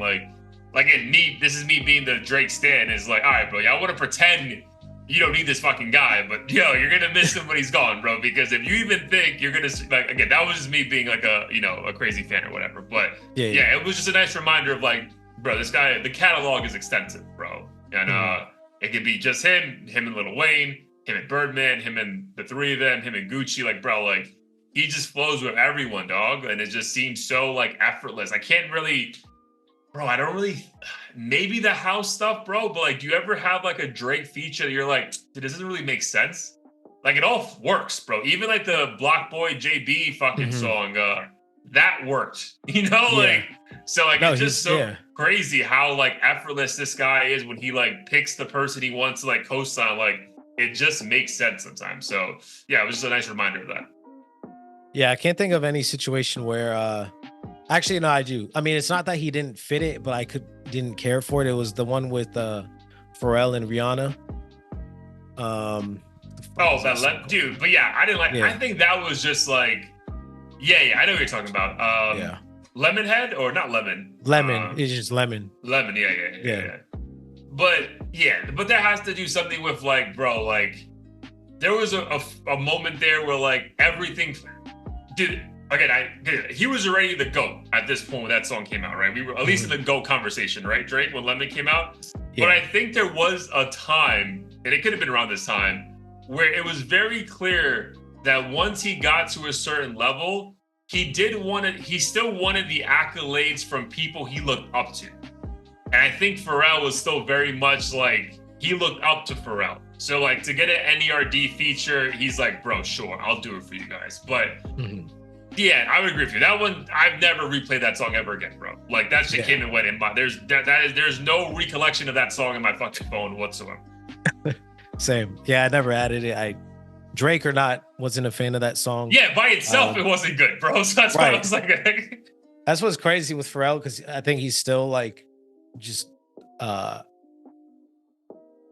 This is me being the Drake stan, is like, all right, bro, y'all want to pretend you don't need this fucking guy, but you're gonna miss him when he's gone, bro. Because if you even think you're gonna like, again, that was just me being like a crazy fan or whatever. But yeah, it was just a nice reminder of like, bro, this guy, the catalog is extensive, bro, and it could be just him and Lil Wayne, him and Birdman, him and the three of them, him and Gucci, like, bro, like he just flows with everyone, dog, and it just seems so like effortless. I can't really. Bro, I don't really, maybe the house stuff, bro, but like, do you ever have like a Drake feature that you're like, dude, this doesn't really make sense? Like, it all works, bro. Even like the Block Boy JB fucking song, that worked, like, so like, it's just so crazy how like effortless this guy is when he like picks the person he wants to like co-sign. Like, it just makes sense sometimes. So yeah, it was just a nice reminder of that. Yeah, I can't think of any situation where, Actually, no, I do. I mean, it's not that he didn't fit it, but didn't care for it. It was the one with Pharrell and Rihanna. Oh, dude. But yeah, I didn't like. Yeah. I think that was just like, yeah. I know what you're talking about. Yeah. Lemonhead or not lemon? Lemon. It's just lemon. Lemon. Yeah. But that has to do something with like, bro, like there was a moment there where like everything, dude. Again, he was already the GOAT at this point when that song came out, right? We were at least in the GOAT conversation, right, Drake, when Lemon came out. Yeah. But I think there was a time, and it could have been around this time, where it was very clear that once he got to a certain level, he still wanted the accolades from people he looked up to. And I think Pharrell was still very much like, he looked up to Pharrell. So like to get an NERD feature, he's like, bro, sure, I'll do it for you guys. But yeah, I would agree with you. That one, I've never replayed that song ever again, bro. Like that shit came and went in my, there's no recollection of that song in my fucking phone whatsoever. Same. Yeah, I never added it. Drake or not, wasn't a fan of that song. Yeah, by itself, it wasn't good, bro. So that's why I was like, that's what's crazy with Pharrell, because I think he's still like, just, I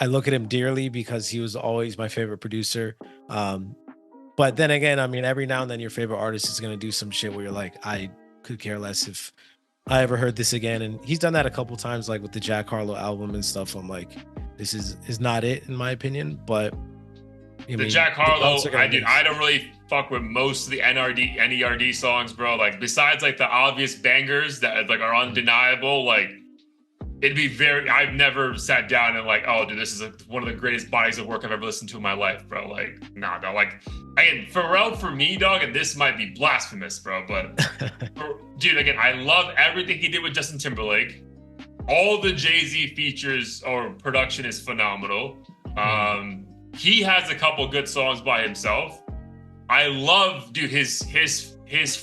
look at him dearly because he was always my favorite producer. But then again, I mean, every now and then your favorite artist is going to do some shit where you're like, I could care less if I ever heard this again. And he's done that a couple times, like with the Jack Harlow album and stuff. I'm like, this is not it, in my opinion. But Jack Harlow, I don't really fuck with most of the NERD songs, bro. Like besides like the obvious bangers that like are undeniable, like I've never sat down and like, oh, dude, this is one of the greatest bodies of work I've ever listened to in my life, bro. Like, nah, no, like, again, Pharrell for me, dog, and this might be blasphemous, bro, but dude, again, I love everything he did with Justin Timberlake. All the Jay-Z features or production is phenomenal. He has a couple good songs by himself. I love, dude, his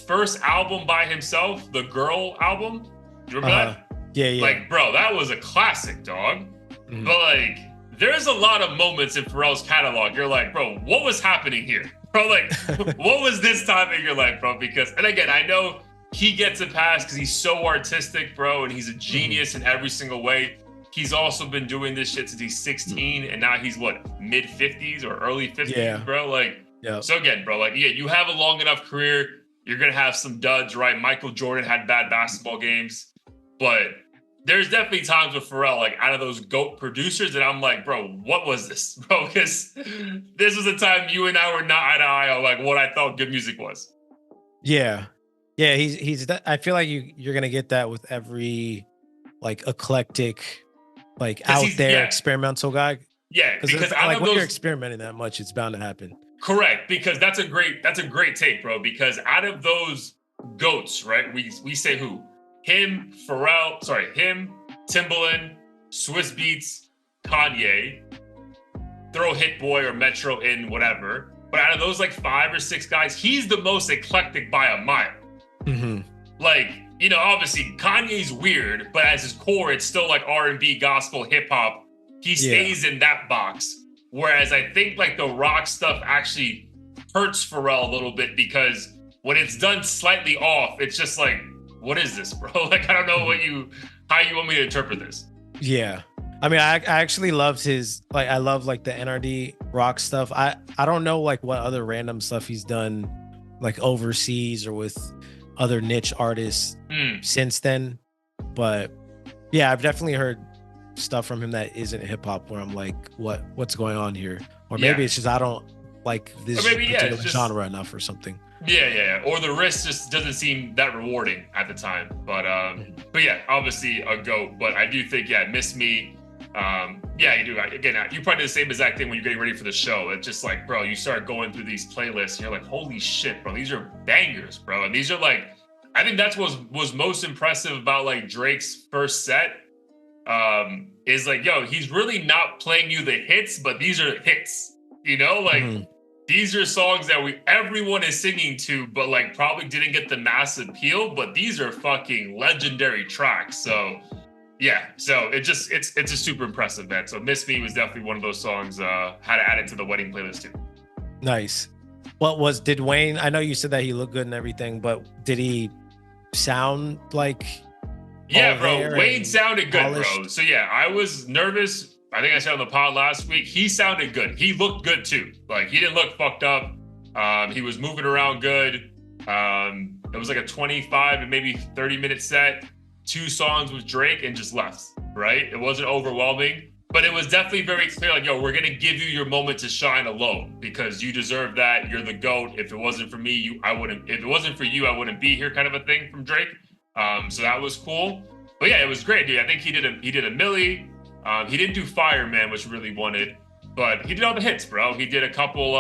first album by himself, the Girl album. Do you remember that? Yeah. Like, bro, that was a classic, dog. But like, there's a lot of moments in Pharrell's catalog. You're like, bro, what was happening here? Bro, like, what was this time in your life, bro? Because, and again, I know he gets a pass because he's so artistic, bro, and he's a genius in every single way. He's also been doing this shit since he's 16, and now he's what, mid 50s or early 50s, bro? Like, so again, bro, like, yeah, you have a long enough career, you're gonna have some duds, right? Michael Jordan had bad basketball games, but there's definitely times with Pharrell, like out of those GOAT producers, that I'm like, bro, what was this, bro? Because this was a time you and I were not eye to eye on like what I thought good music was. Yeah, he's. I feel like you're gonna get that with every like eclectic, like out there experimental guy. Yeah, because like when you're experimenting that much, it's bound to happen. Correct, because that's a great take, bro. Because out of those GOATs, right? We say who? Him, Timbaland, Swiss Beats, Kanye, throw Hit Boy or Metro in, whatever. But out of those like 5 or 6 guys, he's the most eclectic by a mile. Like, you know, obviously Kanye's weird, but as his core, it's still like R&B, gospel, hip hop. He stays in that box. Whereas I think like the rock stuff actually hurts Pharrell a little bit, because when it's done slightly off, it's just like, what is this, bro? Like, I don't know how you want me to interpret this. Yeah. I mean, I actually loved his, like, I love like the NRD rock stuff. I don't know like what other random stuff he's done like overseas or with other niche artists since then. But yeah, I've definitely heard stuff from him that isn't hip hop where I'm like, what's going on here? Or maybe it's just I don't like this particular genre enough or something. Yeah. Or the risk just doesn't seem that rewarding at the time. But yeah, obviously a GOAT. But I do think, Miss Me. You do. Again, you probably do the same exact thing when you're getting ready for the show. It's just like, bro, you start going through these playlists and you're like, holy shit, bro, these are bangers, bro. And these are like, I think that's what was most impressive about like Drake's first set. Is like, yo, he's really not playing you the hits, but these are hits. You know, like these are songs that everyone is singing to, but like probably didn't get the mass appeal. But these are fucking legendary tracks. So yeah, so it's just super impressive, man. So Miss Me was definitely one of those songs. Had to add it to the wedding playlist too. Nice. Did Wayne? I know you said that he looked good and everything, but did sound like yeah, bro. Wayne sounded good, polished. Bro. So yeah, I was nervous. I think I said on the pod last week, he sounded good. He looked good too. Like he didn't look fucked up. He was moving around good. It was like a 25 and maybe 30-minute set. 2 songs with Drake and just left, right? It wasn't overwhelming, but it was definitely very clear, like, yo, we're gonna give you your moment to shine alone because you deserve that. You're the GOAT. If it wasn't for me, if it wasn't for you, I wouldn't be here, kind of a thing from Drake. So that was cool. But yeah, it was great, dude. I think he did a Millie. He didn't do Fireman, which really wanted, but he did all the hits, bro. He did a couple,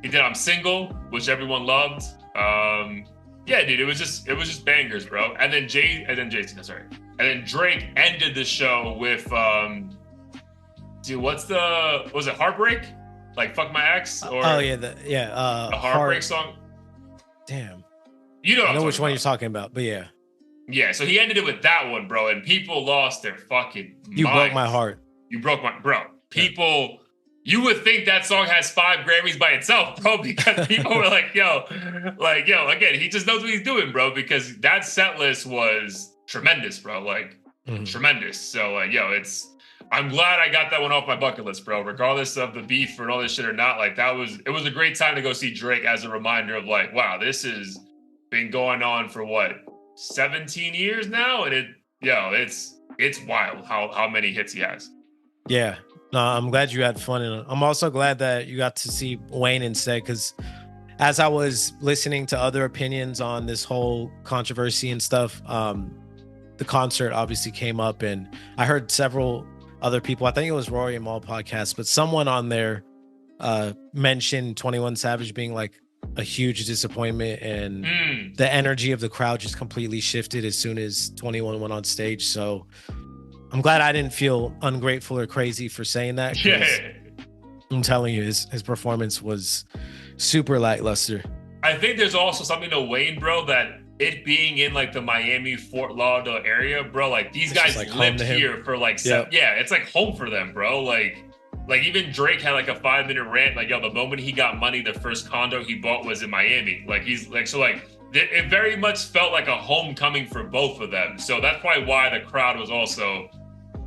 he did I'm Single, which everyone loved. Yeah, dude, it was just bangers, bro. And then Drake ended the show with dude, was it Heartbreak? Like Fuck My Ex? Or a Heartbreak song? Damn. You know I know which one you're talking about, but yeah. Yeah, so he ended it with that one, bro, and people lost their fucking You minds. broke my heart. You broke my bro. People You would think that song has 5 Grammys by itself, bro, because people were like, yo, again, he just knows what he's doing, bro, because that set list was tremendous, bro, tremendous. So, I'm glad I got that one off my bucket list, bro, regardless of the beef and all this shit or not. Like, it was a great time to go see Drake as a reminder of, like, wow, this has been going on for, 17 years now? And it's wild how many hits he has. Yeah. No, I'm glad you had fun. And I'm also glad that you got to see Wayne instead, because as I was listening to other opinions on this whole controversy and stuff, the concert obviously came up, and I heard several other people, I think it was Rory and Maul podcast, but someone on there mentioned 21 Savage being like a huge disappointment, and the energy of the crowd just completely shifted as soon as 21 went on stage. So I'm glad I didn't feel ungrateful or crazy for saying that. Yeah. I'm telling you, his performance was super lackluster. I think there's also something to Wayne, bro, that it being in like the Miami, Fort Lauderdale area, bro, like these guys like lived here for like, it's like home for them, bro. Like even Drake had like a 5-minute rant, like, yo, the moment he got money, the first condo he bought was in Miami. Like he's like, so like, it very much felt like a homecoming for both of them. So that's probably why the crowd was also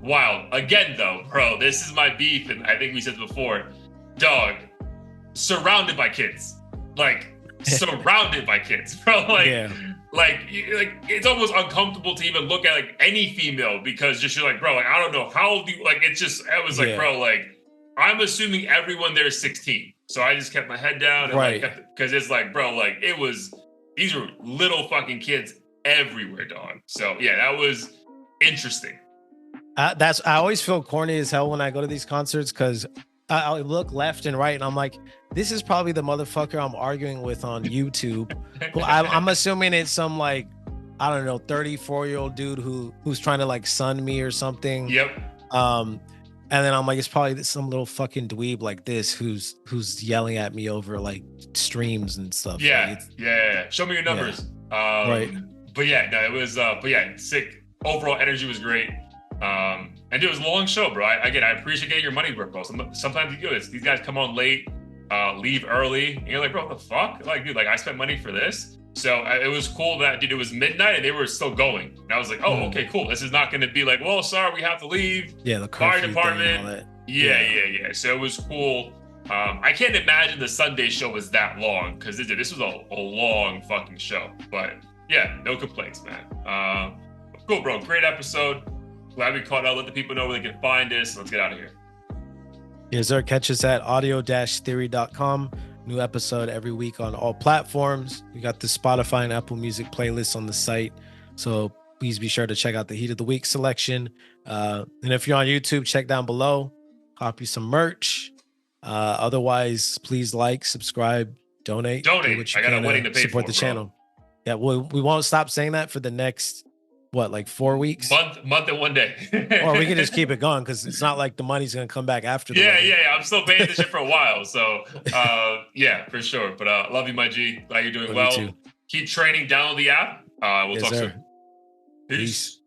wild. Again, though, bro, this is my beef, and I think we said before, dog, surrounded by kids. Like, surrounded by kids, bro. Like, it's almost uncomfortable to even look at, like, any female, because just you're like, bro, like, I don't know, how old do you, like, it's just, I was like, bro, like, I'm assuming everyone there is 16. So I just kept my head down, and because it's like, bro, like, these were little fucking kids everywhere, dog. So yeah, that was interesting. I always feel corny as hell when I go to these concerts, because I look left and right and I'm like, this is probably the motherfucker I'm arguing with on YouTube. Well, I'm assuming it's some like, I don't know, 34-year-old dude who's trying to like sun me or something. Yep. And then I'm like, it's probably some little fucking dweeb like this who's yelling at me over like streams and stuff. Yeah, like show me your numbers. Yeah. Right. But yeah, no, it was. But yeah, sick. Overall energy was great. And it was a long show, bro. I appreciate getting your money worth, bro. Sometimes you do this. These guys come on late, leave early, and you're like, bro, what the fuck? Like, dude, like I spent money for this. So it was cool that, dude, it was midnight and they were still going. And I was like, oh, okay, cool. This is not going to be like, well, sorry, we have to leave. Yeah, the fire department. Yeah. So it was cool. I can't imagine the Sunday show was that long, because this was a long fucking show. But yeah, no complaints, man. Cool, bro. Great episode. Glad we caught up. Let the people know where they can find us. Let's get out of here. Yes, sir. Catch us at audio-theory.com. New episode every week on all platforms. We got the Spotify and Apple Music playlists on the site, so please be sure to check out the Heat of the Week selection. And if you're on YouTube, check down below, copy some merch. Otherwise, please like, subscribe, donate. I got a wedding to pay support for, the channel. Yeah, we won't stop saying that for the next 4 weeks? Month and 1 day. Or we can just keep it going, because it's not like the money's gonna come back after. Yeah. I'm still paying this shit for a while, so yeah, for sure. But love you, my G. Glad you're doing well. Keep training. Download the app. We'll talk soon. Peace.